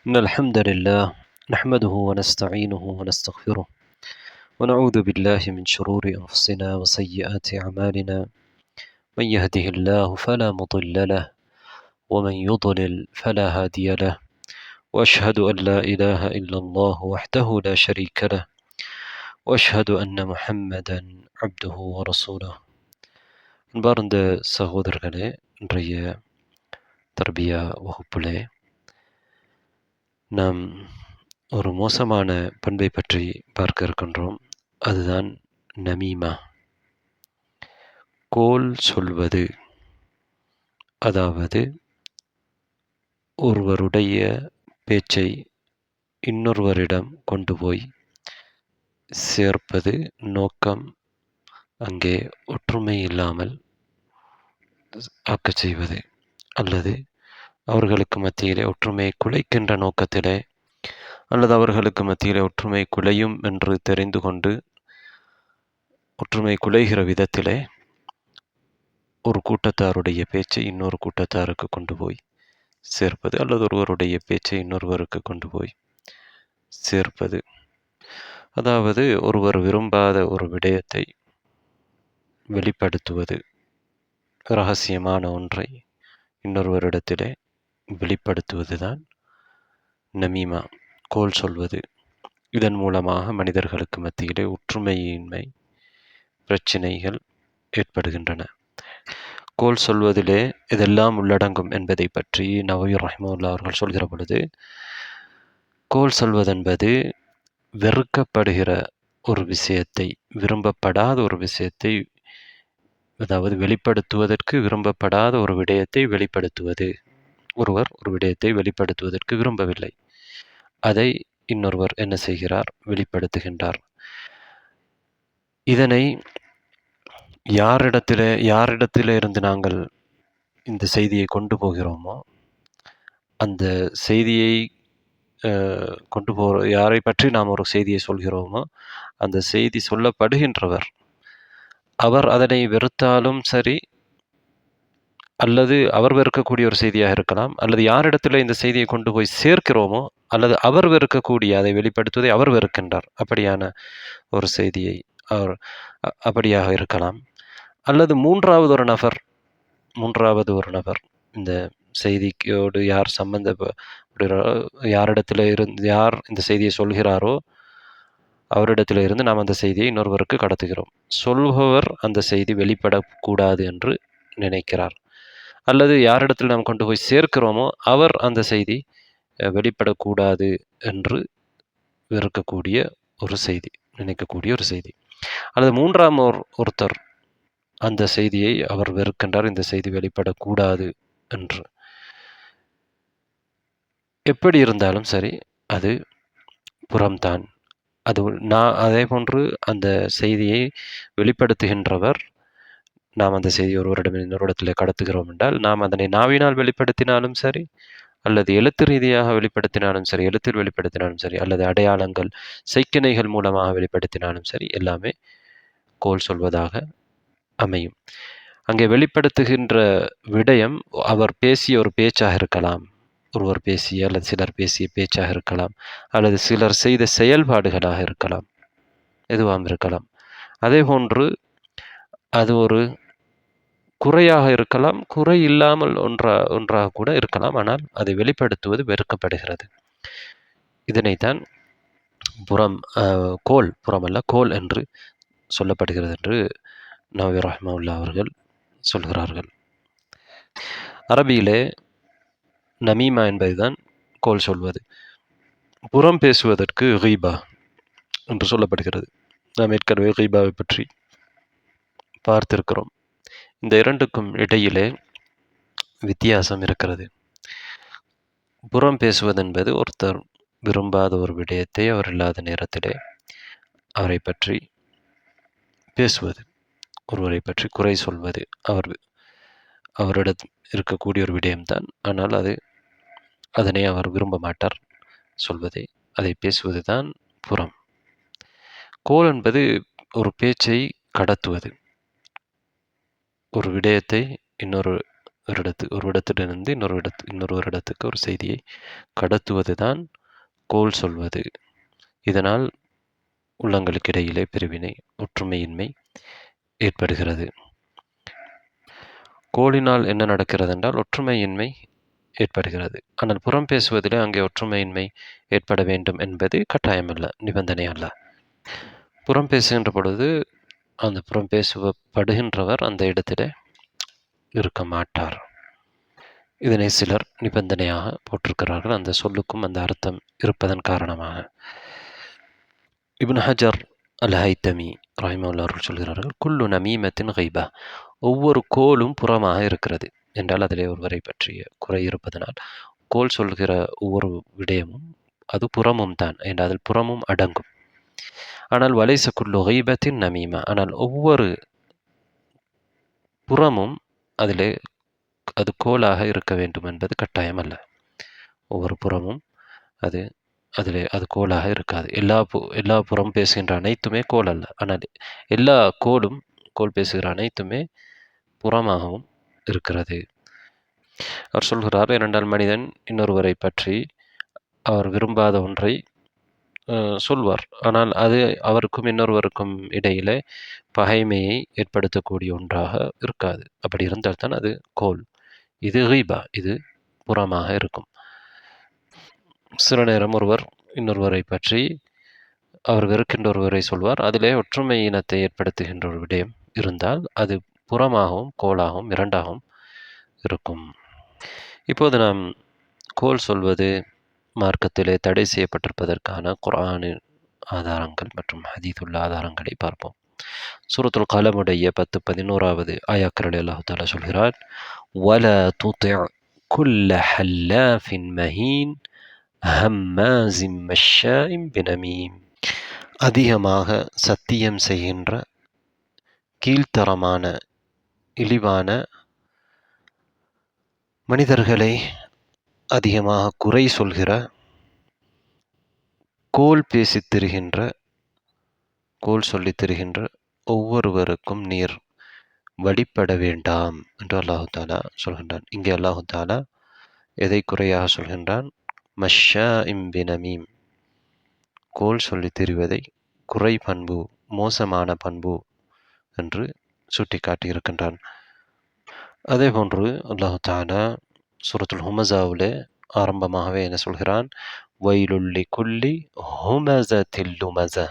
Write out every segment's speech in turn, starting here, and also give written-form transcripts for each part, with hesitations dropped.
إن الحمد لله نحمده ونستعينه ونستغفره ونعوذ بالله من شرور أنفسنا وسيئات أعمالنا. من يهده الله فلا مضل له ومن يضلل فلا هادي له، وأشهد أن لا إله إلا الله وحده لا شريك له، وأشهد أن محمدا عبده ورسوله. அன்பார்ந்த சகோதரர்களே, இன்றைய தர்பியா வகுப்பிலே நாம் ஒரு மோசமான பண்பை பற்றி பார்க்க இருக்கின்றோம். அதுதான் நமீமா, கோல் சொல்வது. அதாவது ஒருவருடைய பேச்சை இன்னொருவரிடம் கொண்டு போய் சேர்ப்பது. நோக்கம் அங்கே ஒற்றுமை இல்லாமல் ஆக்கச் செய்வது, அல்லது அவர்களுக்கு மத்தியிலே ஒற்றுமையை குலைக்கின்ற நோக்கத்திலே, அல்லது அவர்களுக்கு மத்தியிலே ஒற்றுமை குலையும் என்று தெரிந்து கொண்டு ஒற்றுமை குலைகிற விதத்திலே ஒரு கூட்டத்தாருடைய பேச்சை இன்னொரு கூட்டத்தாருக்கு கொண்டு போய் சேர்ப்பது, அல்லது ஒருவருடைய பேச்சை இன்னொருவருக்கு கொண்டு போய் சேர்ப்பது. அதாவது ஒருவர் விரும்பாத ஒரு விடயத்தை வெளிப்படுத்துவது, இரகசியமான ஒன்றை இன்னொருவரிடத்திலே வெளிப்படுத்துவதுதான் நமீமா, கோல் சொல்வது. இதன் மூலமாக மனிதர்களுக்கு மத்தியிலே ஒற்றுமையின்மை, பிரச்சினைகள் ஏற்படுகின்றன. கோல் சொல்வதிலே இதெல்லாம் உள்ளடங்கும் என்பதை பற்றி நவவி ரஹ்மத்துல்லாஹி அவர்கள் சொல்கிற பொழுது, கோல் சொல்வதென்பது வெறுக்கப்படுகிற ஒரு விஷயத்தை, விரும்பப்படாத ஒரு விஷயத்தை, அதாவது வெளிப்படுத்துவதற்கு விரும்பப்படாத ஒரு விடயத்தை வெளிப்படுத்துவது. ஒருவர் ஒரு விடயத்தை வெளிப்படுத்துவதற்கு விரும்பவில்லை, அதை இன்னொருவர் என்ன செய்கிறார்? வெளிப்படுத்துகின்றார். இதனை யாரிடத்திலே இருந்து நாங்கள் இந்த செய்தியை கொண்டு போகிறோமோ, அந்த செய்தியை கொண்டு போகிற யாரை பற்றி நாம் ஒரு செய்தியை சொல்கிறோமோ, அந்த செய்தி சொல்லப்படுகின்றவர் அவர் அதனை வெறுத்தாலும் சரி, அல்லது அவர் வெறுக்கக்கூடிய ஒரு செய்தியாக இருக்கலாம், அல்லது யாரிடத்தில் இந்த செய்தியை கொண்டு போய் சேர்க்கிறோமோ, அல்லது அவர் வெறுக்கக்கூடிய, அதை வெளிப்படுத்துவதை அவர் வெறுக்கின்றார், அப்படியான ஒரு செய்தியை அவர் அப்படியாக இருக்கலாம். அல்லது மூன்றாவது ஒரு நபர் இந்த செய்தியோடு யார் யாரிடத்தில் இருந்து யார் இந்த செய்தியை சொல்கிறாரோ அவரிடத்தில் இருந்து நாம் அந்த செய்தியை இன்னொருவருக்கு கடத்துகிறோம். சொல்பவர் அந்த செய்தி வெளிப்படக்கூடாது என்று நினைக்கிறார், அல்லது யாரிடத்தில் நாம் கொண்டு போய் சேர்க்கிறோமோ அவர் அந்த செய்தி வெளிப்படக்கூடாது என்று வெறுக்கக்கூடிய ஒரு செய்தி, நினைக்கக்கூடிய ஒரு செய்தி. அல்லது மூன்றாம் ஒருத்தர் அந்த செய்தியை அவர் வெறுக்கின்றார், இந்த செய்தி வெளிப்படக்கூடாது என்று. எப்படி இருந்தாலும் சரி, அது புறம்தான். அதே போன்று அந்த செய்தியை வெளிப்படுத்துகின்றவர், நாம் அந்த செய்தி ஒருவரிடம் இன்னொருடத்தில் கடத்துகிறோம் என்றால், நாம் அதனை நாவினால் வெளிப்படுத்தினாலும் சரி, அல்லது எழுத்து ரீதியாக வெளிப்படுத்தினாலும் சரி, எழுத்தில் வெளிப்படுத்தினாலும் சரி, அல்லது அடையாளங்கள், செய்கிணைகள் மூலமாக வெளிப்படுத்தினாலும் சரி, எல்லாமே கோல் சொல்வதாக அமையும். அங்கே வெளிப்படுத்துகின்ற விடயம் அவர் பேசிய ஒரு பேச்சாக இருக்கலாம், ஒருவர் பேசிய அல்லது சிலர் பேசிய பேச்சாக இருக்கலாம், அல்லது சிலர் செய்த செயல்பாடுகளாக இருக்கலாம், எதுவாக இருக்கலாம். அதே போன்று அது ஒரு குறையாக இருக்கலாம், குறை இல்லாமல் ஒன்றாக கூட இருக்கலாம். ஆனால் அதை வெளிப்படுத்துவது வெறுக்கப்படுகிறது. இதனைத்தான் புறமல்ல கோல் என்று சொல்லப்படுகிறது என்று நவவி ரஹ்மத்துல்லாஹி அவர்கள் சொல்கிறார்கள். அரபியிலே நமீமா என்பதுதான் கோல் சொல்வது. புறம் பேசுவதற்கு கீபா என்று சொல்லப்படுகிறது. நாம் ஏற்கனவே கீபாவை பற்றி பார்த்திருக்கிறோம். இந்த இரண்டுக்கும் இடையிலே வித்தியாசம் இருக்கிறது. புறம் பேசுவது என்பது ஒருத்தர் விரும்பாத ஒரு விடயத்தை அவர் இல்லாத நேரத்திலே அவரை பற்றி பேசுவது, ஒருவரை பற்றி குறை சொல்வது, அவரிடம் இருக்கக்கூடிய ஒரு விடயம்தான். ஆனால் அதனை அவர் விரும்ப மாட்டார் சொல்வதை, அதை பேசுவது தான் புறம். கோல் என்பது ஒரு பேச்சை கடத்துவது, ஒரு விடயத்தை இன்னொரு ஒரு இடத்திலிருந்து இன்னொரு இடத்துக்கு ஒரு செய்தியை கடத்துவது தான் கோல் சொல்வது. இதனால் உள்ளங்களுக்கு இடையிலே பிரிவினை, ஒற்றுமையின்மை ஏற்படுகிறது. கோலினால் என்ன நடக்கிறது என்றால் ஒற்றுமையின்மை ஏற்படுகிறது. ஆனால் புறம் பேசுவதிலே அங்கே ஒற்றுமையின்மை ஏற்பட வேண்டும் என்பது கட்டாயமல்ல, நிபந்தனை அல்ல. புறம் பேசுகின்ற பொழுது அந்த புறம் பேசப்படுகின்றவர் அந்த இடத்திலே இருக்க மாட்டார். இதனை சிலர் நிபந்தனையாக போட்டிருக்கிறார்கள், அந்த சொல்லுக்கும் அந்த அர்த்தம் இருப்பதன் காரணமாக. இப்னு ஹஜர் அல் ஹைத்தமி ரஹிமஹுல்லாஹ் அவர்கள் சொல்கிறார்கள், குல்லு நமீமத்தின் கைபா, ஒவ்வொரு கோலும் புறமாக இருக்கிறது என்றால் அதிலே ஒருவரை பற்றிய குறை இருப்பதனால் கோல் சொல்கிற ஒவ்வொரு விடயமும் அது புறமும் தான் என்ற அதில் புறமும் அடங்கும். ஆனால் வலைச குல்லு கைபத்தின் நமீமா, ஆனால் ஒவ்வொரு புறமும் அதிலே அது கோலாக இருக்க வேண்டும் என்பது கட்டாயம் அல்ல. ஒவ்வொரு புறமும் அது கோலாக இருக்காது. எல்லா புறம் பேசுகின்ற அனைத்துமே கோல் அல்ல. ஆனால் எல்லா கோல் பேசுகிற அனைத்துமே புறமாகவும் இருக்கிறது. அவர் சொல்கிறார், ஏனென்றால் மனிதன் இன்னொருவரை பற்றி அவர் விரும்பாத ஒன்றை சொல்வார். ஆனால் அது அவருக்கும் இன்னொருவருக்கும் இடையிலே பகைமையை ஏற்படுத்தக்கூடிய ஒன்றாக இருக்காது. அப்படி இருந்தால்தான் அது கோல். இது ஹீபா, இது புறமாக இருக்கும். சில நேரம் ஒருவர் இன்னொருவரை பற்றி அவர் வெறுக்கின்ற ஒருவரை சொல்வார். அதிலே ஒற்றுமை இனத்தை ஏற்படுத்துகின்ற ஒரு விடயம் இருந்தால் அது புறமாகவும் கோலாகவும் இரண்டாகவும் இருக்கும். இப்போது நாம் கோல் சொல்வது மார்க்கத்திலே தடை செய்யப்பட்டிருப்பதற்கான குர்ஆனின் ஆதாரங்கள் மற்றும் ஹதீதுள்ள ஆதாரங்களை பார்ப்போம். சூரத்துல் கலமுடைய 10-11வது ஆயாக்களில் அல்லாஹ் தஆலா சொல்கிறார், வலா துதி' குல்ல ஹல்லாஃபின் மஹீன் ஹம்மாஸின் மஷ்ஷாஇன் பினமீம், அதிகமாக சத்தியம் செய்கின்ற கீழ்த்தரமான இழிவான மனிதர்களை அதிகமாக குறை சொல்கிற கோல் சொல்லித் திரிகின்ற ஒவ்வொருவருக்கும் நீர் வழிபட வேண்டாம் என்று அல்லாஹு தாலா சொல்கின்றான். இங்கே அல்லாஹு தாலா எதை குறையாக சொல்கின்றான்? மஷ்ஷாஇன் பினமீம், கோல் சொல்லித் திரிவதை குறை பண்பு, மோசமான பண்பு என்று சுட்டி காட்டியிருக்கின்றான். அதே போன்று அல்லாஹு தாலா சூரத்துல் ஹுமஸாவிலே ஆரம்பமாகவே என்ன சொல்கிறான்? வைலுல் லிகுல்லி ஹுமஸத்தில் லுமஸா,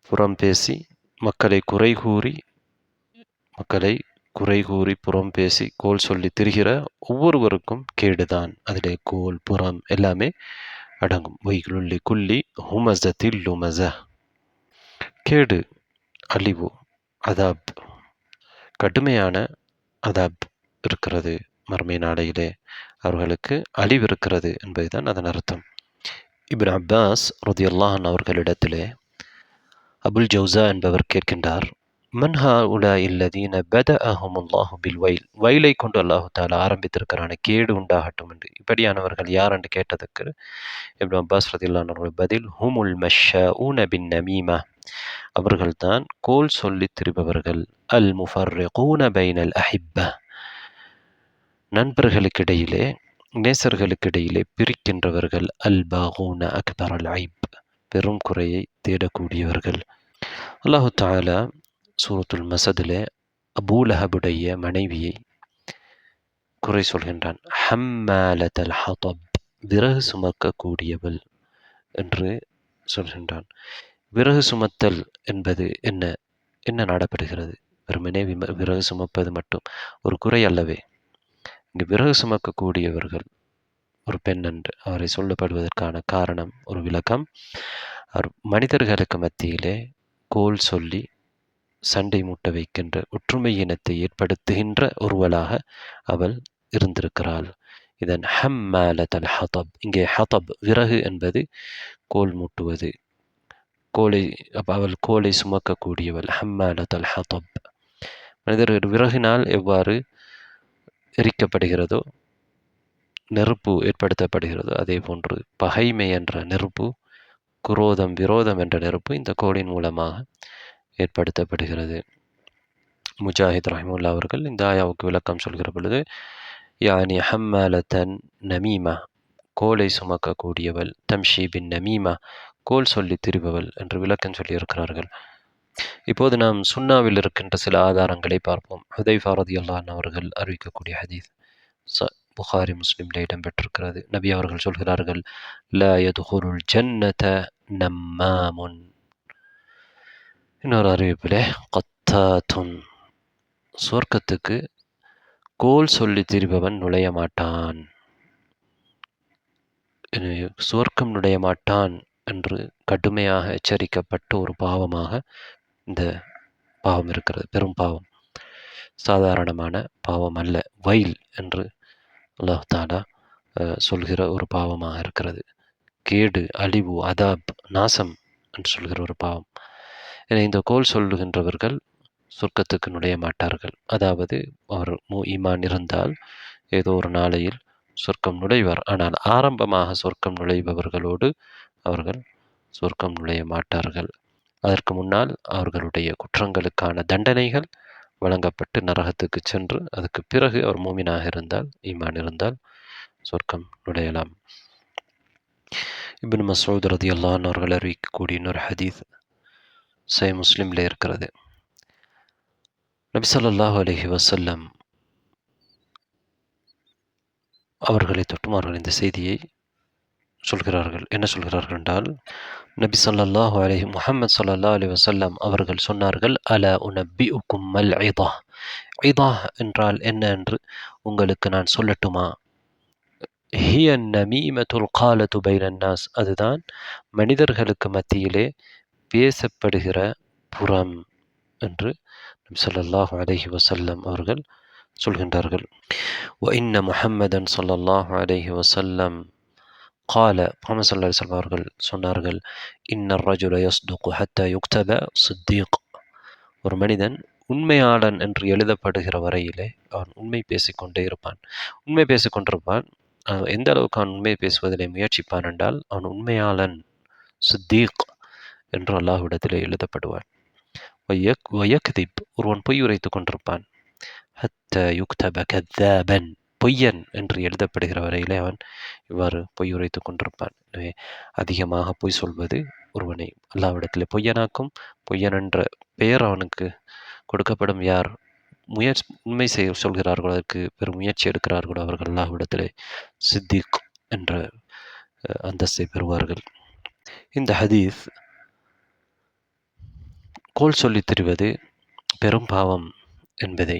புறம் பேசி மக்களை குறை கூறி புறம் பேசி கோல் சொல்லி திரிகிற ஒவ்வொருவருக்கும் கேடுதான். அதிலே கோல் புறம் எல்லாமே அடங்கும். வைலுல் லிகுல்லி ஹுமஸத்தில் லுமஸா, கேடு, அழிவு, அதாப், கடுமையான அதாப் இருக்கிறது. மறுமை நாளையிலே அவர்களுக்கு அழிவு இருக்கிறது என்பதுதான் அதன் அர்த்தம். இப்னு அப்பாஸ் ரலியல்லாஹு அன்ஹு அவர்களிடத்திலே அபுல் ஜௌசா என்பவர் கேட்கின்றார், மன் ஹாஉலாஇ அல்லதீன பதஅஹுமுல்லாஹு பில் வைல், வைலை கொண்டு அல்லாஹு தஆலா ஆரம்பித்திருக்கிறான, கேடு உண்டாகட்டும் என்று, இப்படியானவர்கள் யார் என்று கேட்டதற்கு இப்னு அப்பாஸ் ரலியல்லாஹு அன்ஹு பதில், ஹுமுல் மஷ்ஷாஊன பின் நமீமா, அவர்கள்தான் கோல் சொல்லித் திரிபவர்கள், அல் முஃபர்ரிகூன பைனல் அஹிப்பா, நண்பர்களுக்கிடையிலே நேசர்களுக்கிடையிலே பிரிக்கின்றவர்கள், அல் பாகூன அக்பர் அல் ஐப், பெரும் குறையை தேடக்கூடியவர்கள். அல்லாஹு தஆலா சூரத்துல் மஸதிலே அபூலஹபுடைய மனைவியை குறை சொல்கின்றான். ஹம்மாலத்தல் ஹதப், விறகு சுமக்கக்கூடியவள் என்று சொல்கின்றான். விறகு சுமத்தல் என்பது என்ன நாடப்படுகிறது? வெறுமனே விறகு சுமப்பது மட்டும் ஒரு குறை அல்லவே. இங்கு விறகு சுமக்கக்கூடியவர்கள் ஒரு பெண் என்று அவரை சொல்லப்படுவதற்கான காரணம், ஒரு விளக்கம், அவர் மனிதர்களுக்கு மத்தியிலே கோல் சொல்லி சண்டை மூட்ட வைக்கின்ற, ஒற்றுமை இனத்தை ஏற்படுத்துகின்ற ஒருவளாக அவள் இருந்திருக்கிறாள். இதன் ஹம்மாலத்தல் ஹதப், இங்கே ஹதப் விறகு என்பது கோல் மூட்டுவது, அவள் கோலை சுமக்கக்கூடியவள். ஹம்மாலத்தல் ஹதப், மனிதர்கள் விறகினால் எவ்வாறு எரிக்கப்படுகிறதோ, நெருப்பு ஏற்படுத்தப்படுகிறதோ, அதே போன்று பகைமை என்ற நெருப்பு, விரோதம் என்ற நெருப்பு இந்த கோலின் மூலமாக ஏற்படுத்தப்படுகிறது. முஜாஹித் ரஹிமுல்லா அவர்கள் இந்த ஆயாவுக்கு விளக்கம் சொல்கிற பொழுது, யானி ஹம்மாலத்தன் நமீமா, கோலை சுமக்கக்கூடியவள், தம்ஷி பின் நமீமா, கோல் சொல்லி திரிபவள் என்று விளக்கம் சொல்லியிருக்கிறார்கள். இப்போது நாம் சுன்னாவில் இருக்கின்ற சில ஆதாரங்களை பார்ப்போம். ஹுதைஃபா ரலியல்லாஹு அன்ஹு அவர்கள் அறிவிக்கக்கூடிய ஹதீஸ் புகாரி முஸ்லிம்ல இடம்பெற்றிருக்கிறது. நபி அவர்கள் சொல்கிறார்கள், லா யதுகுலுல் ஜன்னத நம்மாமுன். இன்னொரு அறிவிப்பிலே, கத்தாத்துன், சொர்க்கத்துக்கு கோல் சொல்லி திரிபவன் நுழைய மாட்டான். சுவர்க்கம் நுழைய மாட்டான் என்று கடுமையாக எச்சரிக்கப்பட்ட ஒரு பாவமாக இந்த பாவம் இருக்கிறது. பெரும் பாவம், சாதாரணமான பாவம் அல்ல. வைல் என்று அல்லாஹ் தஆலா சொல்கிற ஒரு பாவமாக இருக்கிறது. கேடு, அழிவு, அதாப், நாசம் என்று சொல்கிற ஒரு பாவம். என இந்த கோல் சொல்லுகின்றவர்கள் சொர்க்கத்துக்கு நுழைய மாட்டார்கள். அதாவது அவர் ஈமான் இருந்தால் ஏதோ ஒரு நாளையில் சொர்க்கம் நுழைவார். ஆனால் ஆரம்பமாக சொர்க்கம் நுழைபவர்களோடு அவர்கள் சொர்க்கம் நுழைய மாட்டார்கள். அதற்கு முன்னால் அவர்களுடைய குற்றங்களுக்கான தண்டனைகள் வழங்கப்பட்டு நரகத்துக்கு சென்று அதுக்கு பிறகு அவர் மூமினாக இருந்தால், ஈமான் இருந்தால் சொர்க்கம் நுழையலாம். இப்னு மஸ்ஊத் ரலியல்லாஹு அன்ஹு அவர்கள் அறிவிக்கக்கூடிய இன்னொரு ஹதீஸ் சஹீஹ் முஸ்லிம்ல இருக்கிறது. நபி ஸல்லல்லாஹு அலைஹி வஸல்லம் அவர்களை தொட்டுமார்கள் இந்த செய்தியை சொல்கிறார்கள். என்ன சொல்கிறார்கள் என்றால், நபி ஸல்லல்லாஹு அலைஹி முஹம்மது ஸல்லல்லாஹு அலைஹி வஸல்லம் அவர்கள் சொன்னார்கள், அலா உனப்பிஉக்கும் மல் இதா. இதா என்றால் என்ன என்று உங்களுக்கு நான் சொல்லட்டுமா? ஹிய நமீமத்துல் காலத்து பைனன் நாஸ், அதுதான் மனிதர்களுக்கு மத்தியிலே பேசப்படுகிற புறம் என்று நபி ஸல்லல்லாஹு அலைஹி வஸல்லம் அவர்கள் சொல்கின்றார்கள். வ இன்ன முஹம்மதன் ஸல்லல்லாஹு அலைஹி வஸல்லம் கால, முஹம்மது ஸல்லல்லாஹு அலைஹி வஸல்லம் அவர்கள் சொன்னார்கள், இன்னர் ரஜுல யஸ்துகு ஹத்தா யுக்தப சித்தீக். ஒரு மனிதன் உண்மையாளன் என்று எழுதப்படுகிற வரையிலே அவன் உண்மை பேசிக்கொண்டே இருப்பான். உண்மை பேசிக்கொண்டிருப்பான். எந்த அளவுக்கு அவன் உண்மை பேசுவதிலே முயற்சிப்பான் என்றால், அவன் உண்மையாளன், சித்தீக் என்று அல்லாஹ்விடத்திலே எழுதப்படுவான். வயக்திப், ஒருவன் பொய் உரைத்துக் கொண்டிருப்பான். ஹத்த யுக்தப கத்தாபன், பொய்யன் என்று எழுதப்படுகிற வரையிலே அவன் இவ்வாறு பொய் உரைத்துக் கொண்டிருப்பான். எனவே அதிகமாக பொய் சொல்வது ஒருவனை அல்லாஹ்விடத்திலே பொய்யனாக்கும். பொய்யன் என்ற பெயர் அவனுக்கு கொடுக்கப்படும். யார் உண்மை சொல்கிறார்களோ, அதற்கு பெரும் முயற்சி எடுக்கிறார்களோ, அவர்கள் அல்லாஹ்விடத்திலே சித்திக் என்ற அந்தஸ்தை பெறுவார்கள். இந்த ஹதீஸ் கோல் சொல்லித் திரிவது பெரும் பாவம் என்பதை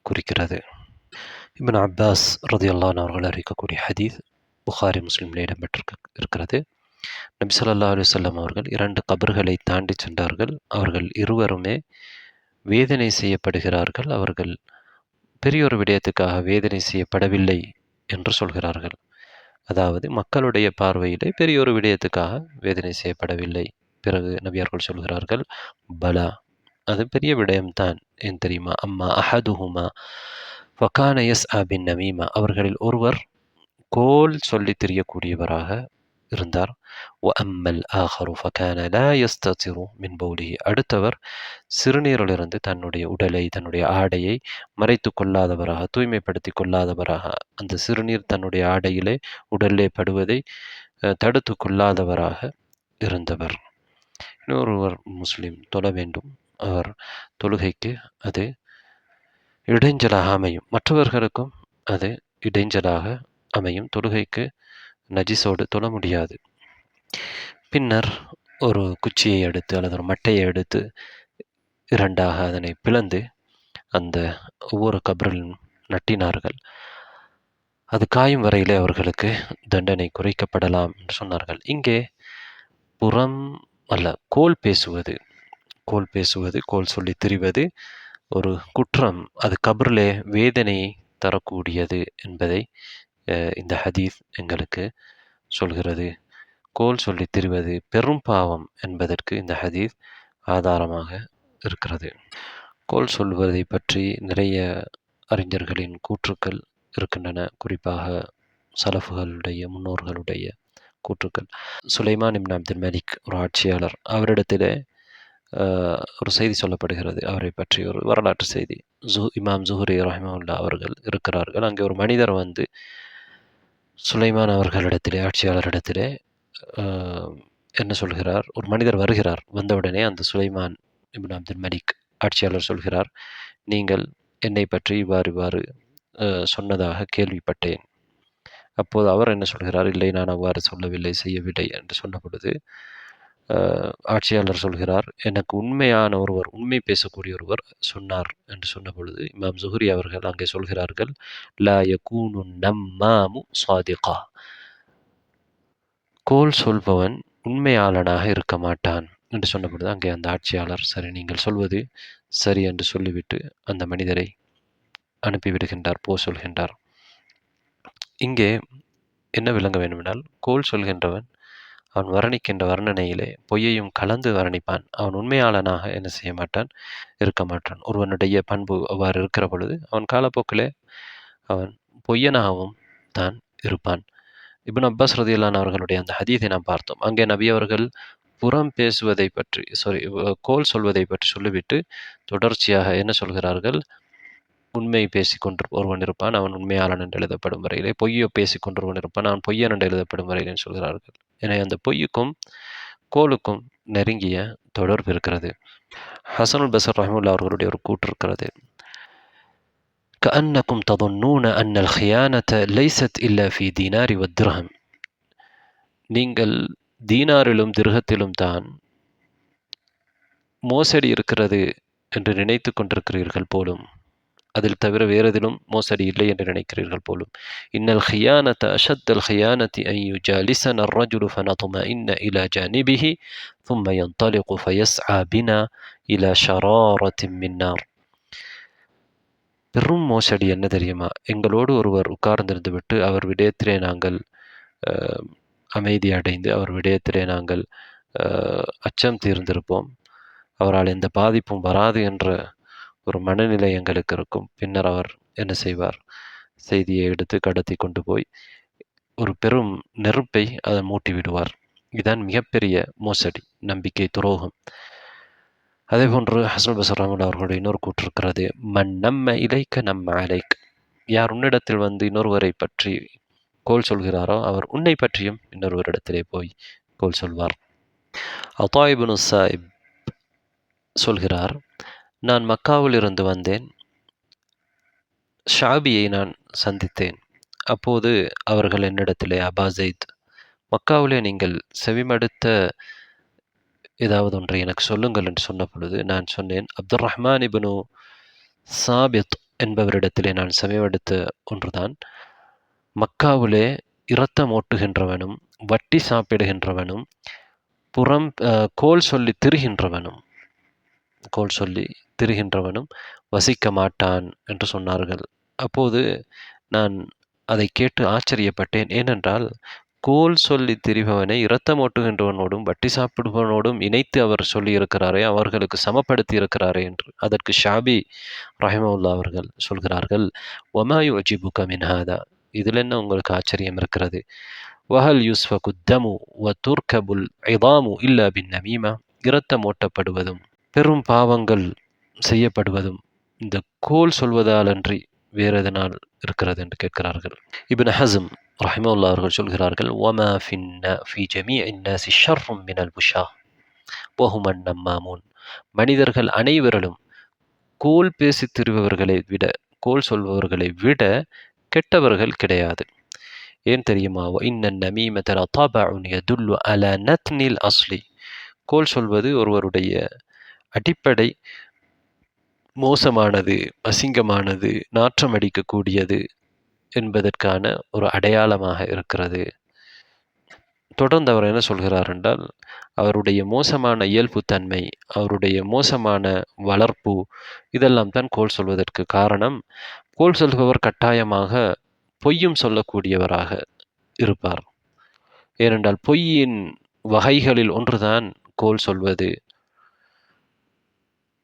குறிக்கிறது. இப்னு அப்பாஸ் ரலியல்லாஹு அன்ஹு அவர்கள் அறிவிக்கக்கூடிய ஹதீஸ் புகாரி முஸ்லிம்ல இடம்பெற்றிருக்கிறது. நபி ஸல்லல்லாஹு அலைஹி வஸல்லம் அவர்கள் 2 கபர்களை தாண்டி சென்றார்கள். அவர்கள் இருவருமே வேதனை செய்யப்படுகிறார்கள். அவர்கள் பெரியொரு விடயத்துக்காக வேதனை செய்யப்படவில்லை என்று சொல்கிறார்கள். அதாவது மக்களுடைய பார்வையிலே பெரியொரு விடயத்துக்காக வேதனை செய்யப்படவில்லை. பிறகு நபியார்கள் சொல்கிறார்கள், பலா, அது பெரிய விடயம்தான். ஏன் தெரியுமா? அம்மா அஹதுஹுமா ஃபகான யஸ்ஆ பின் நமீமா, அவர்களில் ஒருவர் கோல் சொல்லித் திரியக்கூடியவராக இருந்தார். வ அம்மல் ஆஹரு ஃபகான லா யஸ்ததிரு மின் பௌலிஹி, அடுத்தவர் சிறுநீரிலிருந்து தன்னுடைய உடலை, தன்னுடைய ஆடையை மறைத்து கொள்ளாதவராக, தூய்மைப்படுத்தி கொள்ளாதவராக, அந்த சிறுநீர் தன்னுடைய ஆடையிலே, உடலிலே படுவதை தடுத்து கொள்ளாதவராக இருந்தவர். இன்னொருவர் முஸ்லிம் தொழ வேண்டும். அவர் தொழுகைக்கு அது இடைஞ்சலாக அமையும். மற்றவர்களுக்கும் அது இடைஞ்சலாக அமையும். தொழுகைக்கு நஜிஸோடு தொழ முடியாது. பின்னர் ஒரு குச்சியை எடுத்து அல்லது ஒரு மட்டையை எடுத்து இரண்டாக அதனை பிளந்து அந்த ஒவ்வொரு கபரிலும் நட்டினார்கள். அது காயும் வரையிலே அவர்களுக்கு தண்டனை குறைக்கப்படலாம் என்று சொன்னார்கள். இங்கே புறம் அல்ல, கோல் பேசுவது, கோல் சொல்லி திரிவது ஒரு குற்றம். அது கபரிலே வேதனையை தரக்கூடியது என்பதை இந்த ஹதீஸ் எங்களுக்கு சொல்கிறது. கோல் சொல்லி திரிவது பெரும் பாவம் என்பதற்கு இந்த ஹதீஸ் ஆதாரமாக இருக்கிறது. கோல் சொல்வதை பற்றி நிறைய அறிஞர்களின் கூற்றுக்கள் இருக்கின்றன. குறிப்பாக சலஃபுகளுடைய, முன்னோர்களுடைய கூற்றுக்கள். சுலைமான் இப்னு அப்துல் மலிக் ஒரு ஆட்சியாளர். அவரிடத்திலே ஒரு செய்தி சொல்லப்படுகிறது. அவரை பற்றி ஒரு வரலாற்று செய்தி. இமாம் ஜுஹ்ரி ரஹிமஹுல்லா அவர்கள் இருக்கிறார்கள். அங்கே ஒரு மனிதர் வந்து சுலைமான் அவர்களிடத்திலே, ஆட்சியாளரிடத்திலே அ என்ன சொல்கிறார், ஒரு மனிதர் வருகிறார். வந்தவுடனே அந்த சுலைமான் இப்னு அப்துல் மலிக் ஆட்சியாளர் சொல்கிறார், "நீங்கள் என்னை பற்றி இவ்வாறு இவ்வாறு சொன்னதாக கேள்விப்பட்டேன்." அப்போது அவர் என்ன சொல்கிறார், "இல்லை, நான் அவ்வாறு சொல்லவில்லை, செய்யவில்லை" என்று சொன்னபொழுது, அ ஆட்சியாளர் சொல்கிறார், "எனக்கு உண்மையான ஒருவர், உண்மை பேசக்கூடிய ஒருவர் சொன்னார்" என்று சொன்னபொழுது, இமாம் ஸுஹ்ரி அவர்கள் அங்கே சொல்கிறார்கள், "லா யகூனு நம்மாமு ஸாதிகா." கோள் சொல்பவன் உண்மையாளனாக இருக்க மாட்டான் என்று சொன்னபொழுது, அங்கே அந்த ஆட்சியாளர், "சரி, நீங்கள் சொல்வது சரி" என்று சொல்லிவிட்டு அந்த மனிதரை அனுப்பிவிடுகின்றார், சொல்கின்றார். இங்கே என்ன விளங்க வேண்டுமென்றால், கோள் சொல்கின்றவன் அவன் வர்ணிக்கின்ற வர்ணனையிலே பொய்யையும் கலந்து வர்ணிப்பான். அவன் உண்மையாளனாக என்ன செய்ய மாட்டான், இருக்க மாட்டான். ஒருவனுடைய பண்பு அவ்வாறு இருக்கிற பொழுது, அவன் காலப்போக்கிலே அவன் பொய்யனாகவும் தான் இருப்பான். இப்னு அப்பாஸ் ரலியல்லாஹு அன்ஹு அவர்களுடைய அந்த ஹதீஸை நாம் பார்த்தோம். அங்கே நபி அவர்கள் புறம் பேசுவதை பற்றி, கோள் சொல்வதை பற்றி சொல்லிவிட்டு, தொடர்ச்சியாக என்ன சொல்கிறார்கள், உண்மை பேசிக்கொண்டு ஒருவன் இருப்பான், அவன் உண்மையாளன் என்று எழுதப்படும் வரையிலே, பொய்யோ பேசிக்கொண்டு ஒருவன் இருப்பான், அவன் பொய்யன் என்று எழுதப்படும் வரையிலே சொல்கிறார்கள். எனவே அந்த பொய்யுக்கும் கோளுக்கும் நெருங்கிய தொடர்பு இருக்கிறது. ஹசனுல் பஸ்ர் ரஹ்மத்துல்லாஹி அவர்களுடைய ஒரு கூற்று இருக்கிறது. كأنكم تظنون أن الخيانة ليست إلا في دينار والدرهم. நீங்கள் தீனாரிலும் திர்ஹத்திலும் தான் மோசடி இருக்கிறது என்று நினைத்து கொண்டிருக்கிறீர்கள் போலும். அதில் தவிர வேறெதிலும் மோசடி இல்லை என்று நினைக்கிறீர்கள் போலும். இன்னல் خியானத அஷத்தல் خியானத்தி அன் யுஜாலிஸன الرجل فنطمئن إلى جانبه ثم ينطلق فيسعى بنا إلى شرارة من نار. பெரும் மோசடி என்ன தெரியுமா? எங்களோடு ஒருவர் உட்கார்ந்திருந்து விட்டு அவர் விடயத்திலே நாங்கள் அமைதி அடைந்து, அவர் விடயத்திலே நாங்கள் அச்சம் தீர்ந்திருப்போம். அவரால் எந்த பாதிப்பும் வராது என்ற ஒரு மனநிலை எங்களுக்கு இருக்கும். பின்னர் அவர் என்ன செய்வார்? செய்தியை எடுத்து கடத்தி கொண்டு போய் ஒரு பெரும் நெருப்பை அதை மூட்டி விடுவார். இதுதான் மிகப்பெரிய மோசடி, நம்பிக்கை துரோகம். அதேபோன்று ஹசனுல் பஸ்ர் ரஹ்மத்துல்லாஹி அவர்களுடைய இன்னொரு கூற்று இருக்கிறது, மன் நம்ம இலைக்க நம்ம அலைக். யார் உன்னிடத்தில் வந்து இன்னொருவரை பற்றி கோள் சொல்கிறாரோ, அவர் உன்னை பற்றியும் இன்னொருவரிடத்திலே போய் கோள் சொல்வார். அதா இப்னு ஸாயிப் சொல்கிறார், நான் மக்காவில் இருந்து வந்தேன். ஷாபியை நான் சந்தித்தேன். அப்போது அவர்கள் என்னிடத்திலே, அபா ஸைத், மக்காவிலே நீங்கள் செவிமடுத்த ஏதாவது ஒன்றை எனக்கு சொல்லுங்கள் என்று சொன்ன பொழுது, நான் சொன்னேன், அப்துர் ரஹ்மான் இப்னு சாபித் என்பவரிடத்திலே நான் செவிமடுத்த ஒன்றுதான், மக்காவிலே இரத்தம் ஓட்டுகின்றவனும், வட்டி சாப்பிடுகின்றவனும், கோள் சொல்லி திரிகின்றவனும் வசிக்க மாட்டான் என்று சொன்னார்கள். அப்போது நான் அதை கேட்டு ஆச்சரியப்பட்டேன். ஏனென்றால், கோள் சொல்லி திரிபவனை இரத்தம் ஓட்டுகின்றவனோடும் வட்டி சாப்பிடுபவனோடும் இணைத்து அவர் சொல்லியிருக்கிறாரே, அவர்களுக்கு சமப்படுத்தி இருக்கிறாரே என்று. அதற்கு ஷாபி ரஹிமஹுல்லா அவர்கள் சொல்கிறார்கள், ஒமா யுஜிபுக மின் ஹாதா, இதில் என்ன உங்களுக்கு ஆச்சரியம் இருக்கிறது? வஹல் யுஸ்ஃபகு தமு வ துர்கபுல் இதாமு இல்லா பின் நமீமா. இரத்தம் ஓட்டப்படுவதும் பெரும் பாவங்கள் செய்யப்படுவதும் இந்த கோள் சொல்வதால் அன்றி வேறு எதனால் இருக்கிறது என்று கேட்கிறார்கள். இப்னு ஹஸம் ரஹிமஹுல்லாஹ் அவர்கள் சொல்கிறார்கள், வமா ஃபி ஜமீஇன் நாஸி ஷர்ரும் மினல் புஷா வஹுமன் நம்மாமூன். மனிதர்கள் அனைவரிலும் கோள் பேசி திரிபவர்களை விட, கோள் சொல்பவர்களை விட கெட்டவர்கள் கிடையாது. ஏன் தெரியுமா? இன்னன் நமீமத லதபஉன் யதுல்லு அலா நத்னில் அஸ்லி. கோள் சொல்வது ஒருவருடைய அடிப்படை மோசமானது, அசிங்கமானது, நாற்றம் அடிக்கக்கூடியது என்பதற்கான ஒரு அடையாளமாக இருக்கிறது. தொடர்ந்து அவர் என்ன சொல்கிறார் என்றால், அவருடைய மோசமான இயல்பு தன்மை, அவருடைய மோசமான வளர்ப்பு, இதெல்லாம் தான் கோள் சொல்வதற்கு காரணம். கோள் சொல்பவர் கட்டாயமாக பொய்யும் சொல்லக்கூடியவராக இருப்பார். ஏனென்றால் பொய்யின் வகைகளில் ஒன்றுதான் கோள் சொல்வது.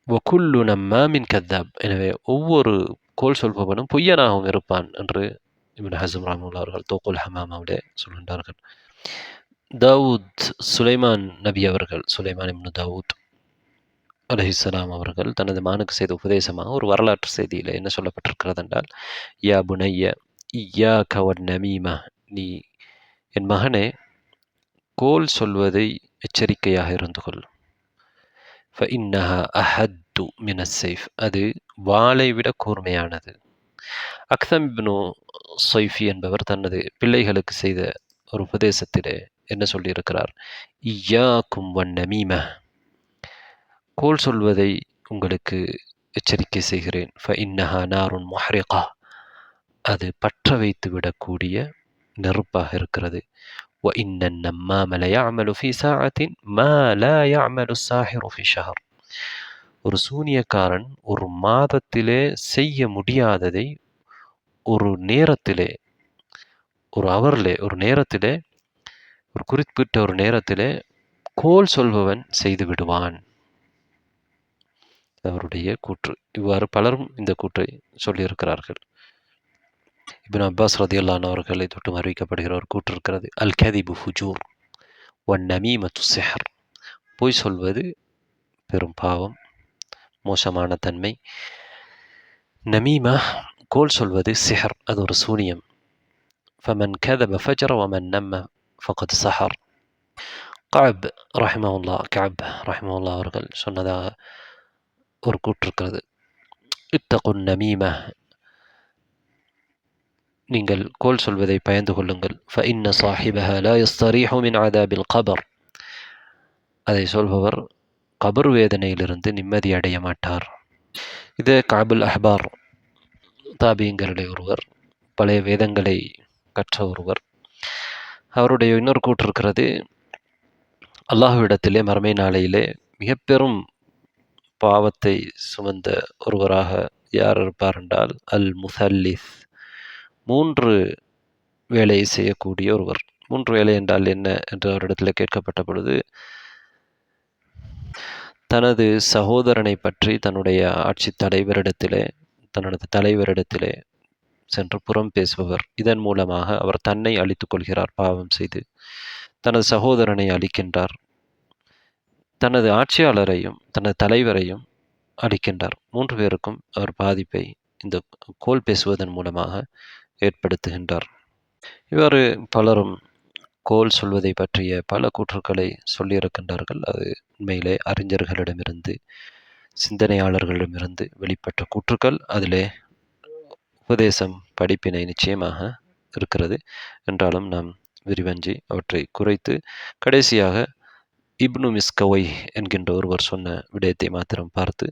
வகுல்லு நம்மாமின் கத்தாப். எனவே ஒவ்வொரு கோள் சொல்பவனும் பொய்யனாகவும் இருப்பான் என்று இப்னு ஹஸம் ரஹ்மத்துல்லாஹி அவர்கள் தோக்குல் ஹமாமாவிலே சொல்கின்றார்கள். தாவூத் சுலைமான் நபி அவர்கள், சுலைமான் இப்னு தாவூத் அலைஹிஸ்ஸலாம் அவர்கள் தனது மகனுக்கு செய்த உபதேசமாக ஒரு வரலாற்று செய்தியில் என்ன சொல்லப்பட்டிருக்கிறது என்றால், யா புனைய இய்யாக வன்னமீமா, நீ என் மகனே கோல் சொல்வதை எச்சரிக்கையாக இருந்து கொள். ஃபஇன்னஹா அஹத்து மினஸ் ஸைஃப், அது வாளை விட கூர்மையானது. அக்தம் இப்னு ஸைஃபி என்பவர் தனது பிள்ளைகளுக்கு செய்த ஒரு உபதேசத்திலே என்ன சொல்லியிருக்கிறார்? இய்யாக்கும் வன்னமீம, கோல் சொல்வதை உங்களுக்கு எச்சரிக்கை செய்கிறேன். ஃபஇன்னஹா நாருன் முஹ்ரிகா, அது பற்ற வைத்து விடக்கூடிய நெருப்பாக இருக்கிறது. وَإِنَّ النَّمَّامَ لَيَعْمَلُ فِي سَاعَةٍ مَا لَا يَعْمَلُ السَّاحِرُ فِي شَهْرٍ, ஒரு சூனியக்காரன் ஒரு மாதத்திலே செய்ய முடியாததை ஒரு நேரத்திலே, ஒரு அவரிலே, ஒரு நேரத்திலே, ஒரு குறிப்பிட்ட ஒரு நேரத்திலே கோல் சொல்பவன் செய்து விடுவான். அவருடைய கூற்று. இவ்வாறு பலரும் இந்த கூற்றை சொல்லியிருக்கிறார்கள். இப்னு அப்பாஸ் ரதியல்லாஹு அன்ஹு அவர்களை தொட்டும் அறிவிக்கப்படுகிற ஒரு கூற்று இருக்கிறது. அல் கதிபு ஃபுஜூர் வன் நமீமத்து சிஹர், பொய் சொல்வது பெரும் பாவம், மோசமான தன்மை. நமீமா, கோல் சொல்வது சிஹர், அது ஒரு சூனியம். ஃபமன் கதப ஃபஜர வமன் நம்ம ஃபகத் சஹர். கஅப் ரஹிமஹுல்லாஹ் அவர்கள் சொன்னதாக ஒரு கூற்று இருக்கிறது. இத்தகுன் நமீமா, நீங்கள் கோல் சொல்வதை பயந்து கொள்ளுங்கள். ஃபஇன்ன ஸாஹிபஹா லா யஸ்தரீஹு மின் அதாபில் கபர், அதை சொல்பவர் கபர் வேதனையிலிருந்து நிம்மதி அடைய மாட்டார். இது கஅபுல் அஹ்பார் தாபியங்களிலே ஒருவர், பழைய வேதங்களை கற்ற ஒருவர். அவருடைய இன்னொரு கூற்று இருக்கிறது. அல்லாஹ்விடத்திலே மறுமை நாளையிலே மிக பெரும் பாவத்தை சுமந்த ஒருவராக யார் இருப்பார் என்றால் அல் முசல்லிஸ், 3 வேலையை செய்யக்கூடிய ஒருவர். 3 வேலை என்றால் என்ன என்று அவரிடத்தில் கேட்கப்பட்ட பொழுது, தனது சகோதரனை பற்றி தன்னுடைய ஆட்சி தலைவரிடத்திலே, தனது தலைவரிடத்திலே சென்று புறம் பேசுபவர். இதன் மூலமாக அவர் தன்னை அழித்துக் கொள்கிறார் பாவம் செய்து, தனது சகோதரனை அழிக்கின்றார், தனது ஆட்சியாளரையும் தனது தலைவரையும் அழிக்கின்றார். 3 பேருக்கும் அவர் பாதிப்பை இந்த கோல் பேசுவதன் மூலமாக ஏற்படுத்துகின்றார். இவ்வாறு பலரும் கோல் சொல்வதை பற்றிய பல கூற்றுக்களை சொல்லியிருக்கின்றார்கள். அது உண்மையிலே அறிஞர்களிடமிருந்து, சிந்தனையாளர்களிடமிருந்து வெளிப்பட்ட கூற்றுக்கள். அதிலே உபதேசம், படிப்பினை நிச்சயமாக இருக்கிறது. என்றாலும் நாம் விரிவஞ்சி அவற்றை குறைத்து கடைசியாக இப்னு மிஸ்கவை என்கின்ற ஒருவர் சொன்ன விடயத்தை மாத்திரம் பார்த்து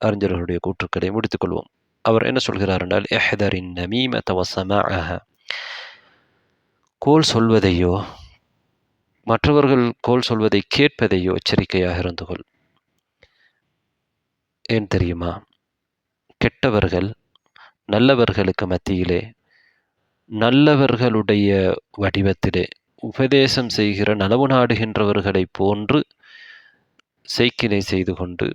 அறிஞர்களுடைய கூற்றுக்களை முடித்துக்கொள்வோம். அவர் என்ன சொல்கிறார் என்றால், இஹ்தரின் நமீமத வஸமாஅஹா, கோல் சொல்வதையோ மற்றவர்கள் கோல் சொல்வதை கேட்பதையோ எச்சரிக்கையாக இருந்து கொள். ஏன் தெரியுமா? கெட்டவர்கள் நல்லவர்களுக்கு மத்தியிலே நல்லவர்களுடைய வடிவத்திலே உபதேசம் செய்கிற நலவு நாடுகின்றவர்களை போன்று செய்கினை செய்து கொண்டு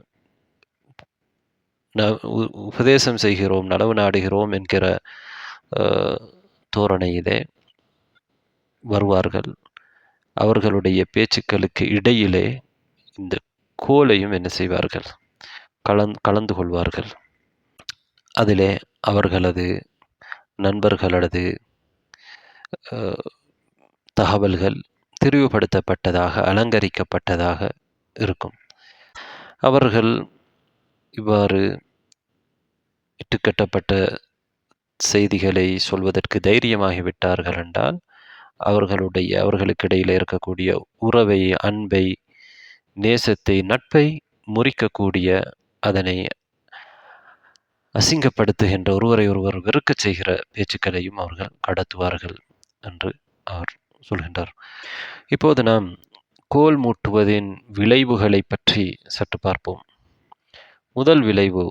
உபதேசம் செய்கிறோம், நலவு நாடுகிறோம் என்கிற தோரணையிலே வருவார்கள். அவர்களுடைய பேச்சுக்களுக்கு இடையிலே இந்த கோலையும் என்ன செய்வார்கள்? கலந்து கொள்வார்கள். அதிலே அவர்களது நண்பர்களது தகவல்கள் திரிவுபடுத்தப்பட்டதாக, அலங்கரிக்கப்பட்டதாக இருக்கும். அவர்கள் இவ்வாறு இட்டுக்கட்டப்பட்ட செய்திகளை சொல்வதற்கு தைரியமாகிவிட்டார்கள் என்றால், அவர்களுக்கு இடையில் இருக்கக்கூடிய உறவை, அன்பை, நேசத்தை, நட்பை முறிக்கக்கூடிய, அதனை அசிங்கப்படுத்துகின்ற, ஒருவரை ஒருவர் வெறுக்கச் செய்கிற பேச்சுக்களையும் அவர்கள் கடத்துவார்கள் என்று அவர் சொல்கின்றார். இப்போது நாம் கோல் மூட்டுவதின் விளைவுகளை பற்றி சற்று பார்ப்போம். முதல் விளைவு,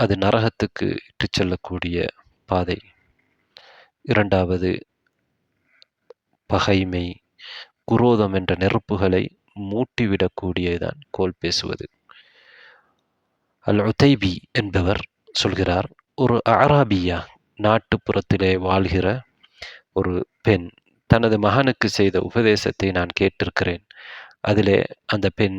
அது நரகத்துக்கு இட்டுச் செல்லக்கூடிய பாதை. இரண்டாவது, பகைமை, குரோதம் என்ற நெருப்புகளை மூட்டிவிடக்கூடியதான் கோல் பேசுவது. அல் உதைபி என்பவர் சொல்கிறார், ஒரு அராபியா, நாட்டுப்புறத்திலே வாழ்கிற ஒரு பெண் தனது மகனுக்கு செய்த உபதேசத்தை நான் கேட்டிருக்கிறேன். அதிலே அந்த பெண்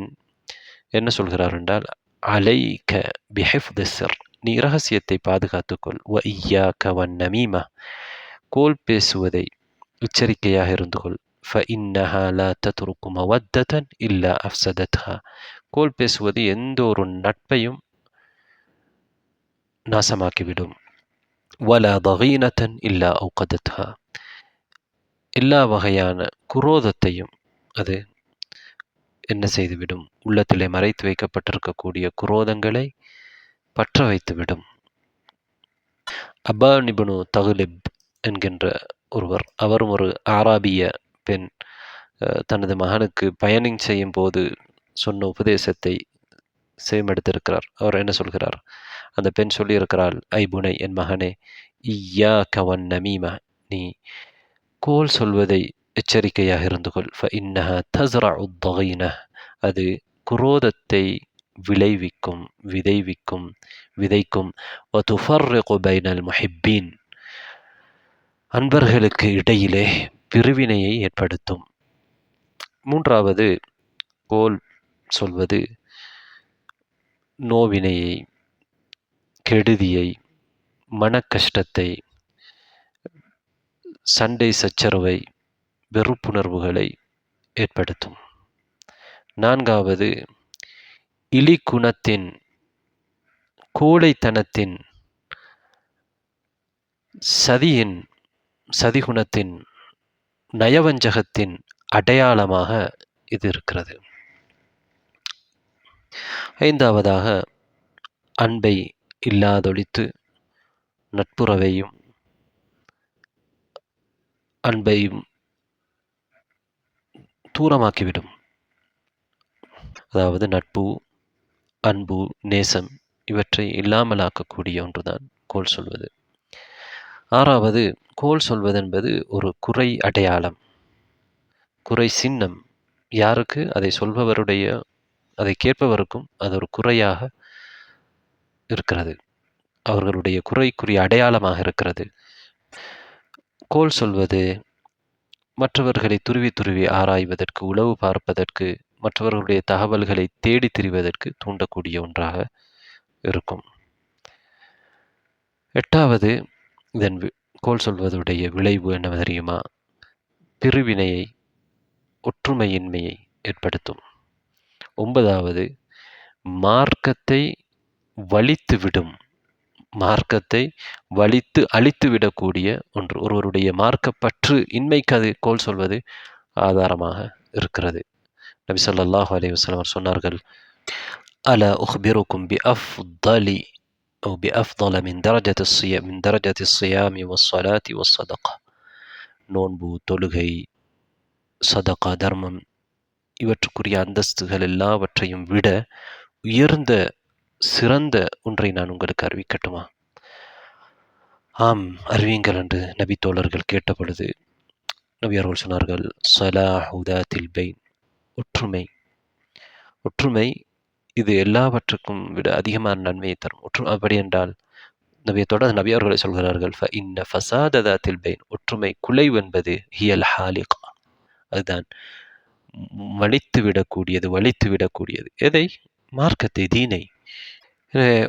என்ன சொல்கிறார் என்றால், அலைக பிஹிஃப்தி சிர், நீ இரகசியத்தை பாதுகாத்துக்கொள். வ இய்யாக வன் நமீமா, கோல் பேசுவதை எச்சரிக்கையாக இருந்து கொள். فإنها لا تترك مودة إلا أفسدتها, கோல் பேசுவது எந்த ஒரு நட்பையும் நாசமாக்கிவிடும். ولا ضغينة إلا أوقدتها, எல்லா வகையான குரோதத்தையும் அது என்ன செய்துவிடும், உள்ளத்திலே மறைத்து வைக்கப்பட்டிருக்கக்கூடிய குரோதங்களை பற்ற வைத்துவிடும். அபான் இப்னு தக்லிப் என்கின்ற ஒருவர், அவரும் ஒரு ஆராபிய பெண், தனது மகனுக்கு பயணம் செய்யும் போது சொன்ன உபதேசத்தை செவிமடுத்திருக்கிறார். அவர் என்ன சொல்கிறார்? அந்த பெண் சொல்லியிருக்கிறாள், ஐ புனை, என் மகனே, இய்யாக வன் நமீமா, நீ கோல் சொல்வதை எச்சரிக்கையாக இருந்து கொள். فإنها تزرع الضغينة, அது குரோதத்தை விளைவிக்கும், விதைக்கும். وتفرق بين المحبين, அன்பர்களுக்கு இடையிலே பிரிவினையை ஏற்படுத்தும். மூன்றாவது, கோல் சொல்வது நோவினையை, கெடுதியை, மனக்கஷ்டத்தை, சண்டை சச்சரவை, வெறுப்புணர்வுகளை ஏற்படுத்தும். நான்காவது, இலிக்குணத்தின், கோழைத்தனத்தின், சதிகுணத்தின், நயவஞ்சகத்தின் அடையாளமாக இது இருக்கிறது. ஐந்தாவதாக, அன்பை இல்லாதொழித்து நட்புறவையும் அன்பையும் தூரமாக்கிவிடும். அதாவது நட்பு, அன்பு, நேசம் இவற்றை இல்லாமலாக்கக்கூடிய ஒன்றுதான் கோல் சொல்வது. ஆறாவது, கோல் சொல்வது என்பது ஒரு குறை அடையாளம், குறை சின்னம். யாருக்கு? அதை சொல்பவருடைய, அதை கேட்பவருக்கும் அது ஒரு குறையாக இருக்கிறது, அவர்களுடைய குறைக்குரிய அடையாளமாக இருக்கிறது. கோல் சொல்வது மற்றவர்களை துருவி ஆராய்வதற்கு, உளவு பார்ப்பதற்கு, மற்றவர்களுடைய தகவல்களை தேடி திரிவதற்கு தூண்டக்கூடிய ஒன்றாக இருக்கும். எட்டாவது, இதன் கோல் சொல்வதுடைய விளைவு என்ன தெரியுமா? பிரிவினையை, ஒற்றுமையின்மையை ஏற்படுத்தும். ஒன்பதாவது, மார்க்கத்தை வலித்துவிடும், மார்க்கத்தை வலித்து அழித்துவிடக்கூடிய ஒன்று. ஒருவருடைய மார்க்கப்பற்று இன்மைக்கு அது கோல் சொல்வது ஆதாரமாக இருக்கிறது. நபி ஸல்லல்லாஹு அலைஹி வஸல்லம் சொன்னார்கள், அலா உஹ்பிருக்கும் பிஅஃதல மின் தரஜத்தி ஸியாமி வஸ்ஸலாத்தி வஸ்ஸதகா, நோன்பு, தொழுகை, சதகா, தர்மம் இவற்றுக்குரிய அந்தஸ்துகள் எல்லாவற்றையும் விட உயர்ந்த சிறந்த ஒன்றை நான் உங்களுக்கு அறிவிக்கட்டுமா? ஆம், அறிவியுங்கள் என்று நபி தோழர்கள் கேட்ட பொழுது நபி அவர்கள் சொன்னார்கள், ஸலாஹு தாத்தில் பைன், ஒற்றுமை இது எல்லாவற்றுக்கும் விட அதிகமான நன்மையை தரும். அப்படி என்றால் நபியை தொடர்ந்து நபி அவர்களை சொல்கிறார்கள், ஃபஇன்ன ஃபஸாத தாத்தில் பைன், ஒற்றுமை குலைவு என்பது ஹியல் ஹாலிகா, அதுதான் வலித்து விடக்கூடியது. எதை? மார்க்கத்தை, தீனை.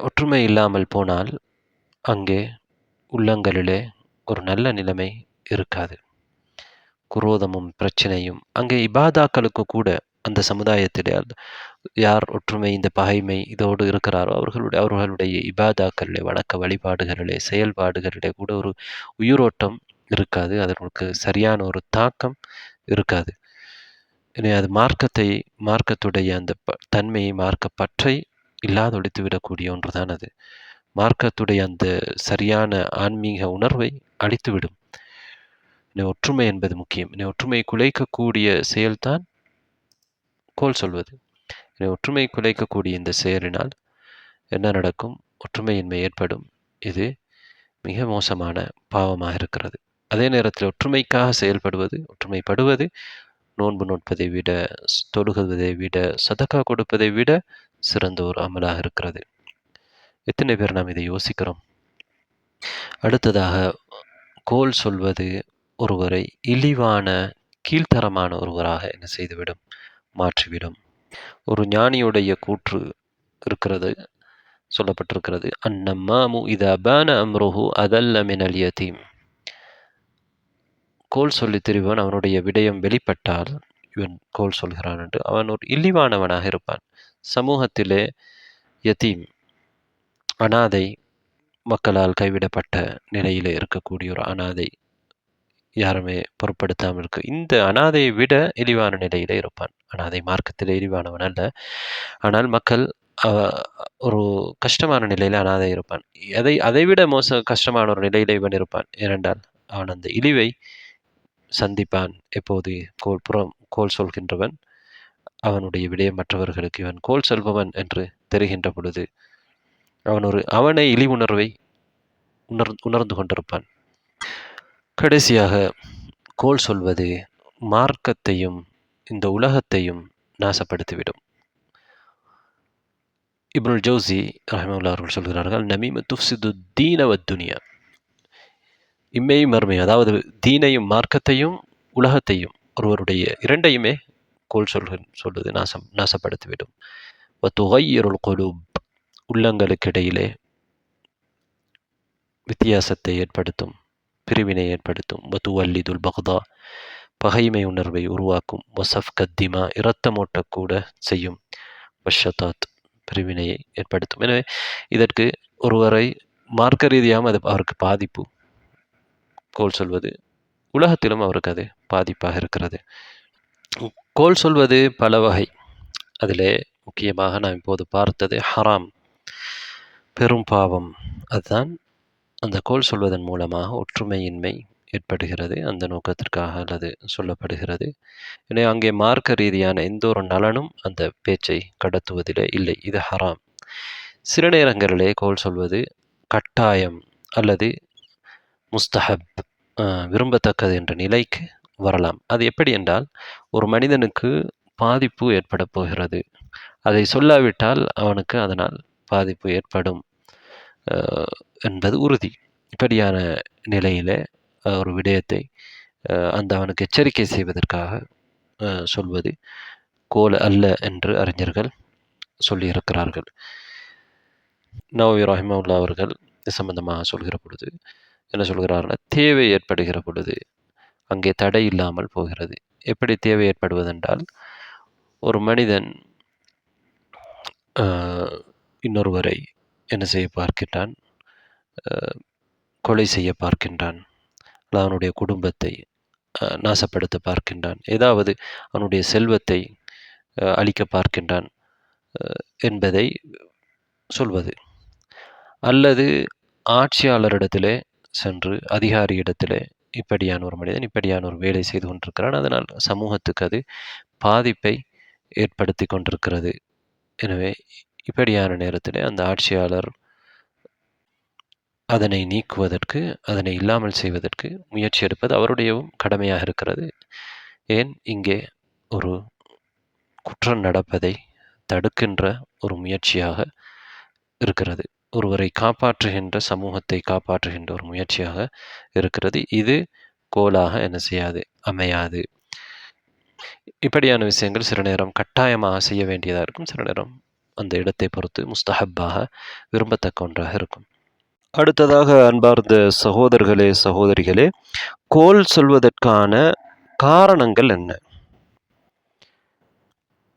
ஒற்றுமை இல்லாமல் போனால் அங்கே உள்ளங்களிலே ஒரு நல்ல நிலைமை இருக்காது. குரோதமும் பிரச்சனையும், அங்கே இபாதாக்களுக்கு கூட அந்த சமுதாயத்திலே யார் ஒற்றுமை, இந்த பகைமை இதோடு இருக்கிறாரோ அவர்களுடைய இபாதாக்களிலே, வணக்க வழிபாடுகளிலே, செயல்பாடுகளிலே கூட ஒரு உயிரோட்டம் இருக்காது, அதற்கு சரியான ஒரு தாக்கம் இருக்காது. எனவே அது மார்க்கத்துடைய அந்த தன்மையை, மார்க்க பற்றை இல்லாதொழித்து விடக்கூடிய ஒன்றுதான் அது. மார்க்கத்துடைய அந்த சரியான ஆன்மீக உணர்வை அழித்துவிடும். ஒற்றுமை என்பது முக்கியம். ஒற்றுமை குலைக்கக்கூடிய செயல்தான் கோல் சொல்வது. ஒற்றுமை குலைக்கக்கூடிய இந்த செயலினால் என்ன நடக்கும்? ஒற்றுமையின்மை ஏற்படும். இது மிக மோசமான பாவமாக இருக்கிறது. அதே நேரத்தில் ஒற்றுமைக்காக ஒற்றுமைப்படுவது நோன்பு நோட்பதை விட, தொழுகுவதை விட, சதக்கா கொடுப்பதை விட சிறந்த ஒரு அமலாக இருக்கிறது. எத்தனை பேர் நாம் இதை யோசிக்கிறோம்? அடுத்ததாக, கோல் சொல்வது ஒருவரை இழிவான, கீழ்த்தரமான ஒருவராக என்ன செய்துவிடும்? மாற்றிவிடும். ஒரு ஞானியுடைய கூற்று இருக்கிறது சொல்லப்பட்டிருக்கிறது. அன்னம்மாமு இதா பான அம்ருஹு அதல்ல மினல் யதீம். கோல் சொல்லி திரிவன் அவனுடைய விடயம் வெளிப்பட்டால் இவன் கோல் சொல்கிறான் என்று அவன் ஒரு இழிவானவனாக இருப்பான். சமூகத்திலே யதீம் அனாதை, மக்களால் கைவிடப்பட்ட நிலையிலே இருக்கக்கூடிய ஒரு அனாதை, யாருமே பொருட்படுத்தாமல் இருக்கு, இந்த அனாதையை விட இழிவான நிலையிலே இருப்பான். அனாதை மார்க்கத்திலே இழிவானவன் அல்ல, ஆனால் மக்கள் ஒரு கஷ்டமான நிலையில அனாதை இருப்பான். அதைவிட கஷ்டமான ஒரு நிலையில இவன் இருப்பான். ஏனென்றால் அவன் அந்த இழிவை சந்திப்பான். எப்போது கோல் சொல்கின்றவன் அவனுடைய விடயம் மற்றவர்களுக்கு இவன் கோல் சொல்பவன் என்று தெரிகின்ற பொழுது அவனை இழிவுணர்வை உணர்ந்து கொண்டிருப்பான். கடைசியாக கோல் சொல்வது மார்க்கத்தையும் இந்த உலகத்தையும் நாசப்படுத்திவிடும். இப்னுல் ஜௌசி ரஹ்மத்துல்லாஹி அவர்கள் சொல்கிறார்கள், நமீம துஃப்சிது தீன வத்துனியா. இம்மையும் மறுமையும், அதாவது தீனையும் மார்க்கத்தையும் உலகத்தையும், ஒருவருடைய இரண்டையுமே கோல் சொல்வது நாசப்படுத்திவிடும். வத்துகையிருல் குலூப், உள்ளங்களுக்கு இடையிலே வித்தியாசத்தை ஏற்படுத்தும், பிரிவினை ஏற்படுத்தும். வத்துவல்லிதுல் பக்தா, பகைமை உணர்வை உருவாக்கும். வசஃப்கத் திமா, இரத்தமோட்டக்கூட செய்யும். வஷதாத், பிரிவினையை ஏற்படுத்தும். எனவே இதற்கு ஒருவரை மார்க்க ரீதியாக அது அவருக்கு பாதிப்பு. கோல் சொல்வது உலகத்திலும் அவருக்கு அது பாதிப்பாக இருக்கிறது. கோல் சொல்வது பல வகை. அதில் முக்கியமாக நாம் இப்போது பார்த்தது ஹராம், பெரும் பாவம். அதுதான் அந்த கோல் சொல்வதன் மூலமாக ஒற்றுமையின்மை ஏற்படுகிறது. அந்த நோக்கத்திற்காக அல்லது சொல்லப்படுகிறது. எனவே அங்கே மார்க்க ரீதியான எந்த ஒரு நலனும் அந்த பேச்சை கடத்துவதிலே இல்லை. இது ஹராம். சில நேரங்களிலே கோல் சொல்வது கட்டாயம் அல்லது முஸ்தஹப், விரும்பத்தக்கது என்ற நிலைக்கு வரலாம். அது எப்படி என்றால், ஒரு மனிதனுக்கு பாதிப்பு ஏற்பட போகிறது, அதை சொல்லாவிட்டால் அவனுக்கு அதனால் பாதிப்பு ஏற்படும் என்பது உறுதி. இப்படியான நிலையில ஒரு விடயத்தை அவனுக்கு எச்சரிக்கை செய்வதற்காக சொல்வது கோல் அல்ல என்று அறிஞர்கள் சொல்லியிருக்கிறார்கள். நவவி ரஹிமவுல்லா அவர்கள் இது சம்பந்தமாக சொல்கிற பொழுது என்ன சொல்கிறார்கள், தேவை ஏற்படுகிற பொழுது அங்கே தடை இல்லாமல் போகிறது. எப்படி தேவை ஏற்படுவதென்றால், ஒரு மனிதன் இன்னொருவரை என்ன செய்ய பார்க்கின்றான், கொலை செய்ய பார்க்கின்றான், அவனுடைய குடும்பத்தை நாசப்படுத்த பார்க்கின்றான், ஏதாவது அவனுடைய செல்வத்தை அழிக்க பார்க்கின்றான் என்பதை சொல்வது. அல்லது ஆட்சியாளரிடத்திலே சென்று, அதிகாரியிடத்திலே, இப்படியான ஒரு மனிதன் இப்படியான ஒரு வேலை செய்து கொண்டிருக்கிறான், அதனால் சமூகத்துக்கு அது பாதிப்பை ஏற்படுத்தி கொண்டிருக்கிறது. எனவே இப்படியான நேரத்தில் அந்த ஆட்சியாளர் அதனை நீக்குவதற்கு, அதனை இல்லாமல் செய்வதற்கு முயற்சி எடுப்பது அவருடையவும் கடமையாக இருக்கிறது. ஏன், இங்கே ஒரு குற்றம் நடப்பதை தடுக்கின்ற ஒரு முயற்சியாக இருக்கிறது. ஒருவரை காப்பாற்றுகின்ற, சமூகத்தை காப்பாற்றுகின்ற ஒரு முயற்சியாக இருக்கிறது. இது கோலாக என்ன செய்யாது, அமையாது. இப்படியான விஷயங்கள் சில நேரம் கட்டாயமாக செய்ய வேண்டியதாக இருக்கும், சில நேரம் அந்த இடத்தை பொறுத்து முஸ்தஹப்பாக விரும்பத்தக்க ஒன்றாக இருக்கும். அடுத்ததாக அன்பார்ந்த சகோதரர்களே, சகோதரிகளே, கோல் சொல்வதற்கான காரணங்கள் என்ன?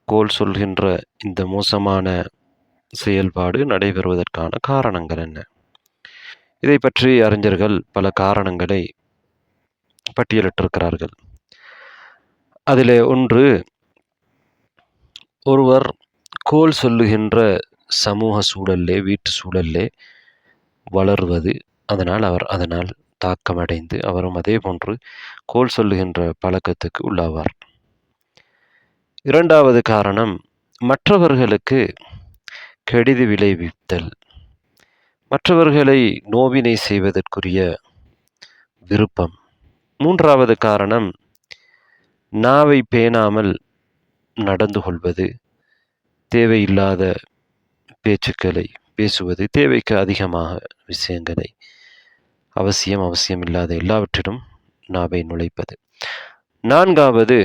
கோல் சொல்கின்ற இந்த மோசமான செயல்பாடு நடைபெறுவதற்கான காரணங்கள் என்ன? இதை பற்றி அறிஞர்கள் பல காரணங்களை பட்டியலிட்டிருக்கிறார்கள். அதிலே ஒன்று, ஒருவர் கோல் சொல்லுகின்ற சமூக சூழல்லே, வீட்டு சூழல்லே வளர்வது, அதனால் தாக்கமடைந்து அவரும் அதே போன்று கோல் சொல்லுகின்ற பழக்கத்துக்கு உள்ளாவார். இரண்டாவது காரணம், மற்றவர்களுக்கு கெடுதி விளைவித்தல், மற்றவர்களை நோவினை செய்வதற்குரிய விருப்பம். மூன்றாவது காரணம், நாவை பேணாமல் நடந்து கொள்வது, தேவையில்லாத பேச்சுக்களை பேசுவது, தேவைக்கு அதிகமாக விஷயங்களை, அவசியமில்லாத எல்லாவற்றிலும் நாவை நுழைப்பது. நான்காவது,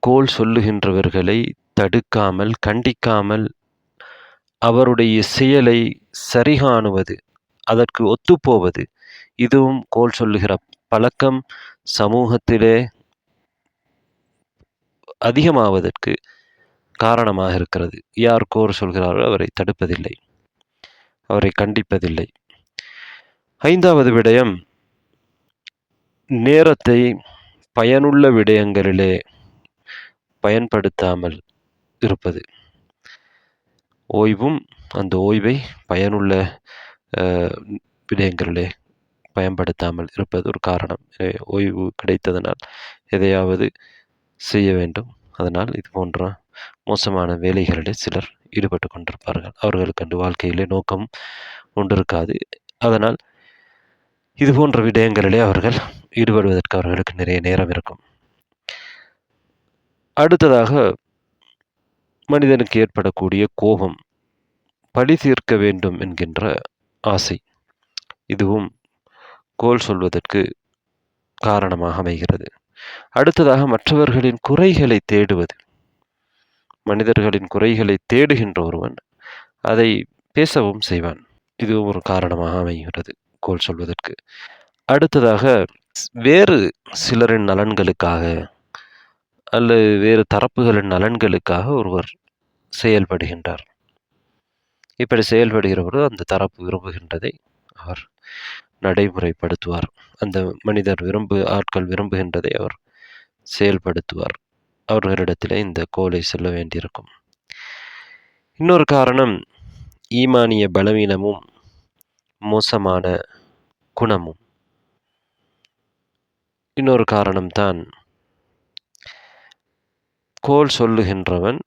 கோல் சொல்லுகின்றவர்களை தடுக்காமல், கண்டிக்காமல் அவருடைய செயலை சரிகாணுவது, அதற்கு ஒத்துப்போவது, இதுவும் கோள் சொல்லுகிற பழக்கம் சமூகத்திலே அதிகமாவதற்கு காரணமாக இருக்கிறது. யார் கோள் சொல்கிறாரோ அவரை தடுப்பதில்லை, அவரை கண்டிப்பதில்லை. 5வது விடயம், நேரத்தை பயனுள்ள விடயங்களிலே பயன்படுத்தாமல் இருப்பது. ஓய்வும் அந்த ஓய்வை பயனுள்ள விடயங்களிலே பயன்படுத்தாமல் இருப்பது ஒரு காரணம். ஓய்வு கிடைத்ததனால் எதையாவது செய்ய வேண்டும். அதனால் இது போன்ற மோசமான வேலைகளிலே சிலர் ஈடுபட்டு கொண்டிருப்பார்கள். அவர்களுக்கு அந்த வாழ்க்கையிலே நோக்கம் ஒன்றிருக்காது. அதனால் இது போன்ற விடயங்களிலே அவர்கள் ஈடுபடுவதற்கு அவர்களுக்கு நிறைய நேரம் இருக்கும். அடுத்ததாக, மனிதனுக்கு ஏற்படக்கூடிய கோபம், பழி தீர்க்க வேண்டும் என்கின்ற ஆசை, இதுவும் கோள் சொல்வதற்கு காரணமாக அமைகிறது. அடுத்ததாக, மற்றவர்களின் குறைகளை தேடுவது. மனிதர்களின் குறைகளை தேடுகின்ற ஒருவன் அதை பேசவும் செய்வான். இதுவும் ஒரு காரணமாக அமைகிறது கோள் சொல்வதற்கு. அடுத்ததாக, வேறு சிலரின் நலன்களுக்காக அல்லது வேறு தரப்புகளின் நலன்களுக்காக ஒருவர் செயல்படுகின்றார். இப்படி செயல்படுகிறவர்கள் அந்த தரப்பு விரும்புகின்றதை அவர் நடைமுறைப்படுத்துவார். அந்த மனிதர் ஆட்கள் விரும்புகின்றதை அவர் செயல்படுத்துவார். அவர்களிடத்திலே இந்த கோலை சொல்ல வேண்டியிருக்கும். இன்னொரு காரணம், ஈமானிய பலவீனமும் மோசமான குணமும். இன்னொரு காரணம்தான், கோள் சொல்லுகின்றவள்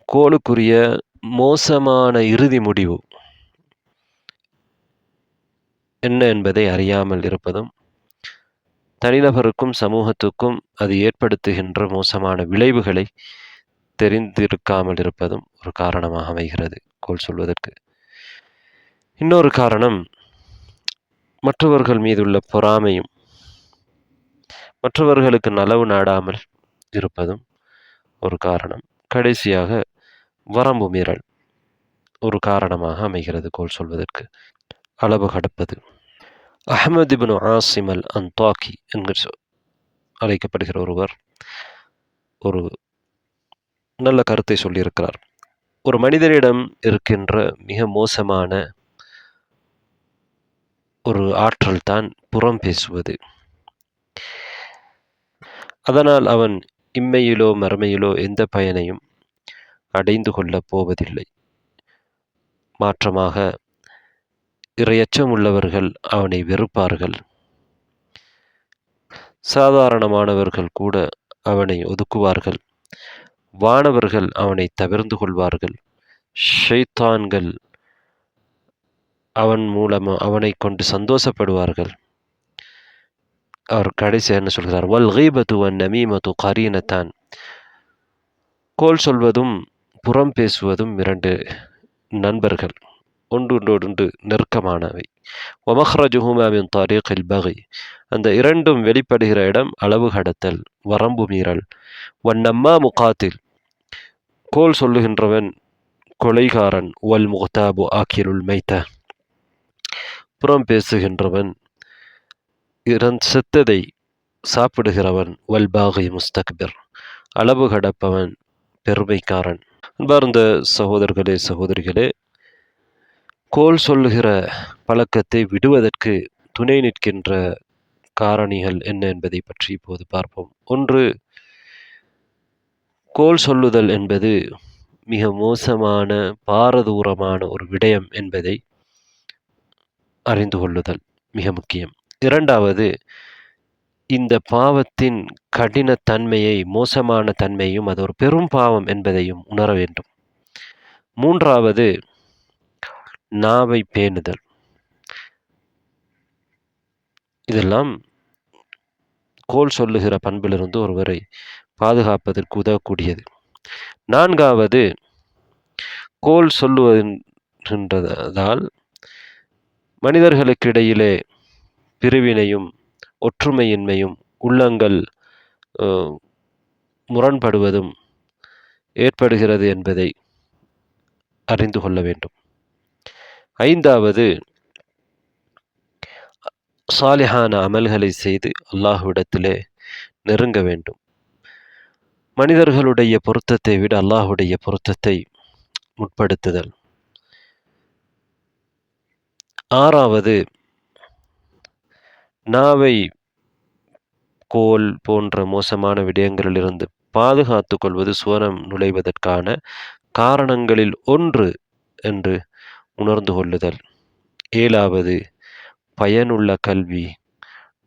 கோளுக்குரிய மோசமான இறுதி முடிவு என்ன என்பதை அறியாமல் இருப்பதும், தனிநபருக்கும் சமூகத்துக்கும் அது ஏற்படுத்துகின்ற மோசமான விளைவுகளை தெரிந்திருக்காமல் இருப்பதும் ஒரு காரணமாக அமைகிறது கோள் சொல்வதற்கு. இன்னொரு காரணம், மற்றவர்கள் மீதுள்ள பொறாமையும், மற்றவர்களுக்கு நலவு நாடாமல் இருப்பதும் ஒரு காரணம். கடைசியாக, வரம்பு மீறல் ஒரு காரணமாக அமைகிறது கோள் சொல்வதற்கு. அளவு கடப்பது. அஹ்மத் இப்னு ஆசிம் அல் அன்தாகி என்கிற அழைக்கப்படுகிற ஒருவர் ஒரு நல்ல கருத்தை சொல்லியிருக்கிறார். ஒரு மனிதனிடம் இருக்கின்ற மிக மோசமான ஒரு ஆற்றல் தான் புறம் பேசுவது. அதனால் அவன் இம்மையிலோ மறுமையிலோ எந்த பயனையும் அடைந்து கொள்ளப் போவதில்லை. மாற்றமாக, இரையச்சம் உள்ளவர்கள் அவனை வெறுப்பார்கள். சாதாரணமானவர்கள் கூட அவனை ஒதுக்குவார்கள். வானவர்கள் அவனை தவிர்ந்து கொள்வார்கள். ஷைத்தான்கள் அவனை கொண்டு சந்தோஷப்படுவார்கள். அவர் கடைசி என்ன சொல்கிறார்? வல் கீபத்து வன் நமீமத்து கரீனத்தான். கோள் சொல்வதும் புறம் பேசுவதும் 2 நண்பர்கள், ஒன்றோடொன்று நெருக்கமானவை. வமஹ்ரஜுஹுமா மின் தரீகில் பகி. அந்த 2ம் வெளிப்படுகிற இடம் அளவு கடத்தல், வரம்பு மீறல். வன்னம்மா முகாத்தில். கோள் சொல்லுகின்றவன் கொலைகாரன். வல் முக்தாபு ஆக்கிலுல் மைத்த. புறம் பேசுகின்றவன் செத்ததை சாப்பிடுகிறவன். வல் பாகி முஸ்தக்பிர். அளவு கடப்பவன் பெருமைக்காரன். அன்பார்ந்த சகோதரர்களே, சகோதரிகளே, கோள் சொல்லுகிற பழக்கத்தை விடுவதற்கு துணை நிற்கின்ற காரணிகள் என்ன என்பதை பற்றி இப்போது பார்ப்போம். ஒன்று, கோள் சொல்லுதல் என்பது மிக மோசமான, பாரதூரமான ஒரு விடயம் என்பதை அறிந்து கொள்ளுதல் மிக முக்கியம். 2வது, இந்த பாவத்தின் கடினத்தன்மையை, மோசமான தன்மையும், அது ஒரு பெரும் பாவம் என்பதையும் உணர வேண்டும். 3வது, நாவை பேணுதல். இதெல்லாம் கோள் சொல்லுகிற பண்பிலிருந்து ஒருவரை பாதுகாப்பதற்கு உதவக்கூடியது. 4வது, கோள் சொல்லுவதால் மனிதர்களுக்கு இடையிலே பிரிவினையும் ஒற்றுமையின்மையும், உள்ளங்கள் முரண்படுவதும் ஏற்படுகிறது என்பதை அறிந்து கொள்ள வேண்டும். ஐந்தாவது, சாலிஹான அமல்களை செய்து அல்லாஹ்விடத்திலே நெருங்க வேண்டும். மனிதர்களுடைய பொருத்தத்தை விட அல்லாஹ்வுடைய பொருத்தத்தை முற்படுத்துதல். ஆறாவது, நாவை கோல் போன்ற மோசமான விடயங்களிலிருந்து பாதுகாத்துக் கொள்வது சுவனம் நுழைவதற்கான காரணங்களில் ஒன்று என்று உணர்ந்து கொள்ளுதல். ஏழாவது, பயனுள்ள கல்வி,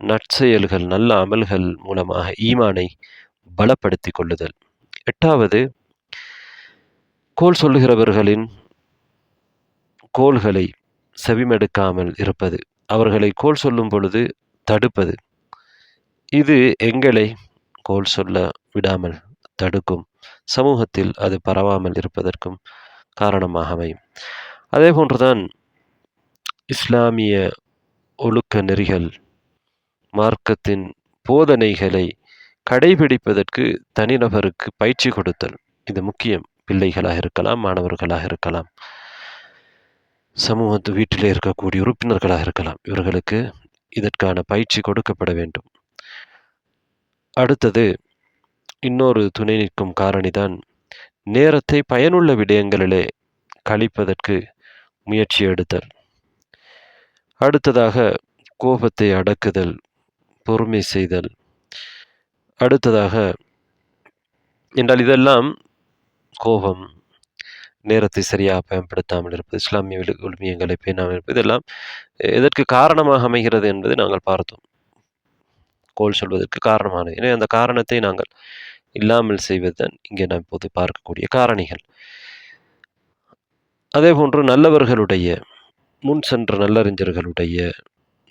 நற்செயல்கள், நல்ல அமல்கள் மூலமாக ஈமானை பலப்படுத்திக் கொள்ளுதல். எட்டாவது, கோல் சொல்லுகிறவர்களின் கோல்களை செவிமெடுக்காமல் இருப்பது, அவர்களை கோல் சொல்லும் பொழுது தடுப்பது. இது எங்களை கோல் சொல்ல விடாமல் தடுக்கும், சமூகத்தில் அது பரவாமல் இருப்பதற்கும் காரணமாக அமையும். அதே போன்றுதான் இஸ்லாமிய ஒழுக்க நெறிகள், மார்க்கத்தின் போதனைகளை கடைபிடிப்பதற்கு தனிநபருக்கு பயிற்சி கொடுத்தல், இது முக்கியம். பிள்ளைகளாக இருக்கலாம், மாணவர்களாக இருக்கலாம், சமூகத்து வீட்டிலே இருக்கக்கூடிய உறுப்பினர்களாக இருக்கலாம். இவர்களுக்கு இதற்கான பயிற்சி கொடுக்கப்பட வேண்டும். அடுத்தது, இன்னொரு துணை நிற்கும் காரணிதான் நேரத்தை பயனுள்ள விடயங்களிலே கழிப்பதற்கு முயற்சி எடுத்தல். அடுத்ததாக, கோபத்தை அடக்குதல், பொறுமை செய்தல். அடுத்ததாக என்றால் இதெல்லாம் கோபம், நேரத்தை சரியாக பயன்படுத்தாமல் இருப்பது, இஸ்லாமிய விழுமியங்களை பேணாமல் இருப்பது, இதெல்லாம் எதற்கு காரணமாக அமைகிறது என்பதை நாங்கள் பார்த்தோம். கோல் சொல்வதற்கு காரணமானது. எனவே அந்த காரணத்தை நாங்கள் இல்லாமல் செய்வதுதான் இங்கே நாம் இப்போது பார்க்கக்கூடிய காரணிகள். அதே போன்று நல்லவர்களுடைய, முன் சென்ற நல்லறிஞர்களுடைய,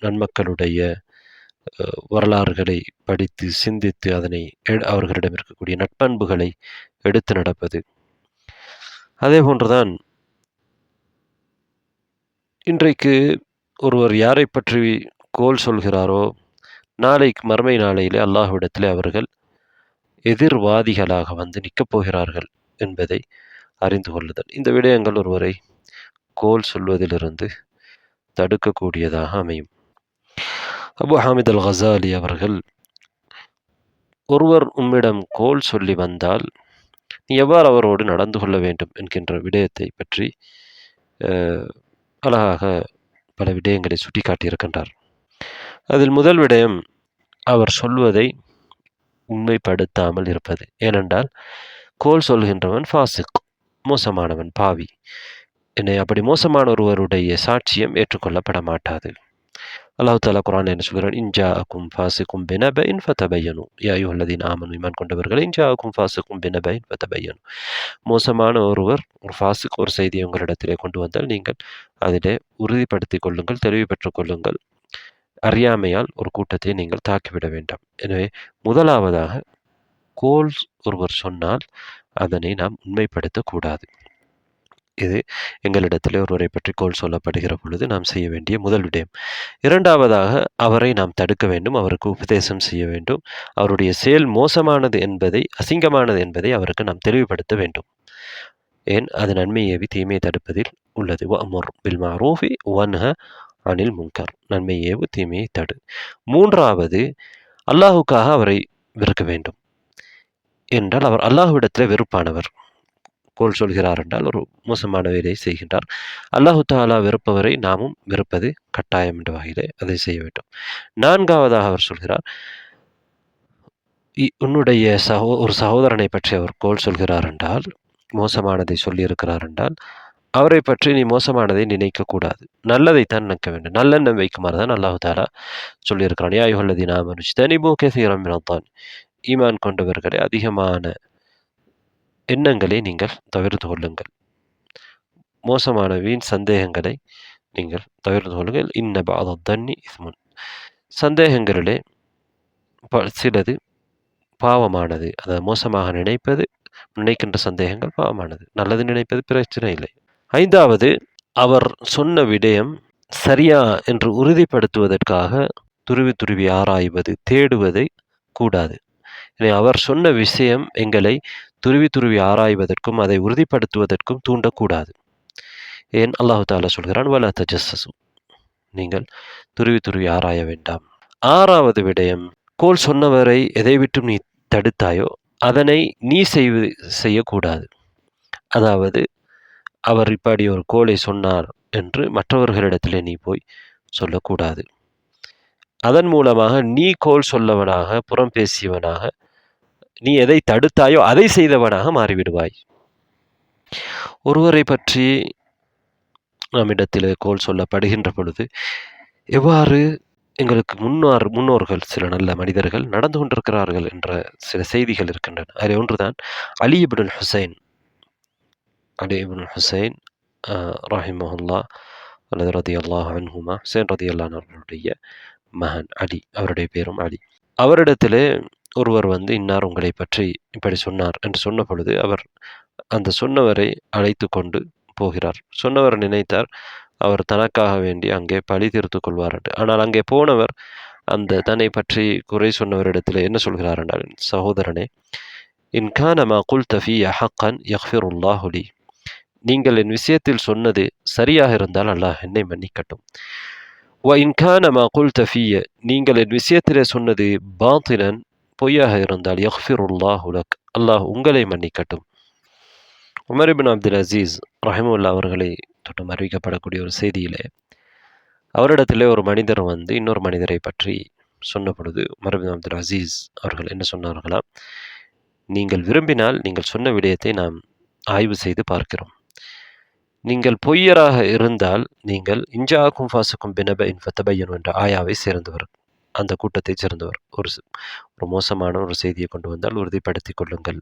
நன்மக்களுடைய வரலாறுகளை படித்து சிந்தித்து அதனை அவர்களிடம் இருக்கக்கூடிய நட்பண்புகளை எடுத்து நடப்பது. அதே போன்றுதான் இன்றைக்கு ஒருவர் யாரை பற்றி கோல் சொல்கிறாரோ, நாளைக்கு மறுமை நாளையிலே அல்லாஹ்விடத்திலே அவர்கள் எதிர்வாதிகளாக வந்து நிற்கப் போகிறார்கள் என்பதை அறிந்து கொள்ளுதல். இந்த விடயங்கள் ஒருவரை கோல் சொல்வதிலிருந்து தடுக்கக்கூடியதாக அமையும். அபு ஹாமித் அல் கசாலி அவர்கள், ஒருவர் உம்மிடம் கோல் சொல்லி வந்தால் நீ எவ்வாறு அவரோடு நடந்து கொள்ள வேண்டும் என்கின்ற விடயத்தை பற்றி அழகாக பல விடயங்களை சுட்டி காட்டியிருக்கின்றார். அதில் முதல் விடயம், அவர் சொல்வதை உண்மைப்படுத்தாமல் இருப்பது. ஏனென்றால் கோல் சொல்கின்றவன் ஃபாசிக், மோசமானவன், பாவி. என்னை அப்படி மோசமான ஒருவருடைய சாட்சியம் ஏற்றுக்கொள்ளப்பட மாட்டாது. அல்லாஹ் தஆலா குர்ஆனில் என்ன சொல்கிறான்? இன்ஜாஅக்கும் ஃபாசிகும் பினபஇன் ஃபதபையனு யா அய்யுஹல்லதீன ஆமனு, ஈமான் கொண்டவர்களே, இன்ஜாஅக்கும் ஃபாசிகும் பினபஇன் ஃபதபையனு. மோசமான ஒருவர், ஒரு ஃபாசிக், ஒரு செய்தியை உங்களிடத்திலே கொண்டு வந்தால் நீங்கள் அதிலே உறுதிப்படுத்திக் கொள்ளுங்கள், தெளிவு பெற்றுக் கொள்ளுங்கள். அறியாமையால் ஒரு கூட்டத்தை நீங்கள் தாக்கிவிட வேண்டாம். எனவே முதலாவதாக, கோல் ஒருவர் சொன்னால் அதனை நாம் உண்மைப்படுத்தக்கூடாது. இது எங்களிடத்திலே ஒருவரை பற்றி கோல் சொல்லப்படுகிற பொழுது நாம் செய்ய வேண்டிய முதல் விடயம். இரண்டாவதாக, அவரை நாம் தடுக்க வேண்டும், அவருக்கு உபதேசம் செய்ய வேண்டும். அவருடைய செயல் மோசமானது என்பதை, அசிங்கமானது என்பதை அவருக்கு நாம் தெளிவுபடுத்த வேண்டும். ஏன்? அது நன்மை ஏவி தீமையை தடுப்பதில் உள்ளது. வஅமுர் பில் மஅரூஃபி வன்ஹ அனில் முன்கர். நன்மை ஏவு, தீமையை தடு. மூன்றாவது, அல்லாஹுக்காக அவரை வெறுக்க வேண்டும். என்றால் அவர் அல்லாஹ்விடத்தில் வெறுப்பானவர். கோல் சொல்கிறார் என்றால் ஒரு மோசமான வேலையை செய்கின்றார். அல்லாஹு தஆலா வெறுப்பவரை நாமும் வெறுப்பது கட்டாயம் என்ற வகையிலே அதை செய்ய வேண்டும். நான்காவதாக அவர் சொல்கிறார், உன்னுடைய ஒரு சகோதரனை பற்றி அவர் கோல் சொல்கிறார் என்றால், மோசமானதை சொல்லியிருக்கிறார் என்றால், அவரை பற்றி நீ மோசமானதை நினைக்கக்கூடாது, நல்லதைத்தான் நினைக்க வேண்டும். நல்லெண்ணம் வைக்குமாறு தான் அல்லாஹு தஆலா சொல்லியிருக்கிறான். யா அய்யுஹல்லதீன ஆமனு இஜ்தனிபூ கஸீரன் மினத்-தன். ஈமான் கொண்டவர்களே, அதிகமான எண்ணங்களை நீங்கள் தவிர்த்து கொள்ளுங்கள், மோசமான வீண் சந்தேகங்களை நீங்கள் தவிர்த்து கொள்ளுங்கள். இன்ன பஅத-தன்னி இஸ்முன். சந்தேகங்களிலே சிலது பாவமானது. அதாவது மோசமாக நினைக்கின்ற சந்தேகங்கள் பாவமானது. நல்லது நினைப்பது பிரச்சனை இல்லை. ஐந்தாவது, அவர் சொன்ன விடயம் சரியா என்று உறுதிப்படுத்துவதற்காக துருவி துருவி ஆராய்வது, தேடுவதை கூடாது. அவர் சொன்ன விஷயம் எங்களை துருவி துருவி ஆராய்வதற்கும் அதை உறுதிப்படுத்துவதற்கும் தூண்டக்கூடாது. ஏன் அல்லாஹு தாலா சொல்கிறான், வலா தஜஸ்ஸஸு, நீங்கள் துருவி துருவி ஆராய வேண்டாம். 6வது விடயம், கோல் சொன்னவரை எதை விட்டும் நீ தடுத்தாயோ அதனை நீ செய்யக்கூடாது. அதாவது அவர் இப்படி ஒரு கோலை சொன்னார் என்று மற்றவர்களிடத்திலே நீ போய் சொல்லக்கூடாது. அதன் மூலமாக நீ கோல் சொல்லவனாக, புறம் பேசியவனாக, நீ எதை தடுத்தாயோ அதை செய்தவனாக மாறிவிடுவாய். ஒருவரை பற்றி நம்மிடத்தில் கோல் சொல்லப்படுகின்ற பொழுது எவ்வாறு எங்களுக்கு முன்னோர்கள், சில நல்ல மனிதர்கள் நடந்து கொண்டிருக்கிறார்கள் என்ற சில செய்திகள் இருக்கின்றன. அதில் ஒன்றுதான் அலி இப்னுல் ஹுசைன். அலி இப்னுல் ஹுசைன் ரஹிமஹுல்லா அல்லது ரதியல்லாஹு அன்ஹுமா, ஹுசைன் ரதியல்லாஹு அவர்களுடைய மகன் அலி, அவருடைய பேரும் அலி. அவரிடத்திலே ஒருவர் வந்து இன்னார் உங்களை பற்றி இப்படி சொன்னார் என்று சொன்ன பொழுது அவர் அந்த சொன்னவரை அழைத்து கொண்டு போகிறார். சொன்னவர் நினைத்தார் அவர் தனக்காக வேண்டி அங்கே பழி தீர்த்து கொள்வார் என்று. ஆனால் அங்கே போனவர் அந்த தன்னை பற்றி குறை சொன்னவரிடத்தில் என்ன சொல்கிறார் என்றால், சகோதரனே, இன்கான மா குல்த ஃபிய ஹக்கன் யக்ஃபிருல்லாஹு லி, நீங்கள் என் விஷயத்தில் சொன்னது சரியாக இருந்தால் அல்லாஹ் என்னை மன்னிக்கட்டும். வ இன்கான மா குல்த ஃபிய, நீங்கள் என் விஷயத்திலே சொன்னது பாத்திலன், பொய்யாக இருந்தால் யக்ஃபிருல்லாஹு லக், அல்லாஹ் உங்களை மன்னிக்கட்டும். உமர் இப்னு அப்துல் அசீஸ் ரஹிமஹுல்லா அவர்களை தொட்டும் அறிவிக்கப்படக்கூடிய ஒரு செய்தியிலே, அவரிடத்திலே ஒரு மனிதர் வந்து இன்னொரு மனிதரை பற்றி சொன்ன பொழுது உமர் இப்னு அப்துல் அசீஸ் அவர்கள் என்ன சொன்னார்களாம், நீங்கள் விரும்பினால் நீங்கள் சொன்ன விடயத்தை நாம் ஆய்வு செய்து பார்க்கிறோம். நீங்கள் பொய்யராக இருந்தால் நீங்கள் இன்ஜாக்கும் ஃபாசுக்கும் பினபஇன் ஃபதபையனு என்ற ஆயாவை சேர்ந்தவர், அந்த கூட்டத்தைச் சேர்ந்தவர். ஒரு மோசமான ஒரு செய்தியை கொண்டு வந்தால் உறுதிப்படுத்திக் கொள்ளுங்கள்.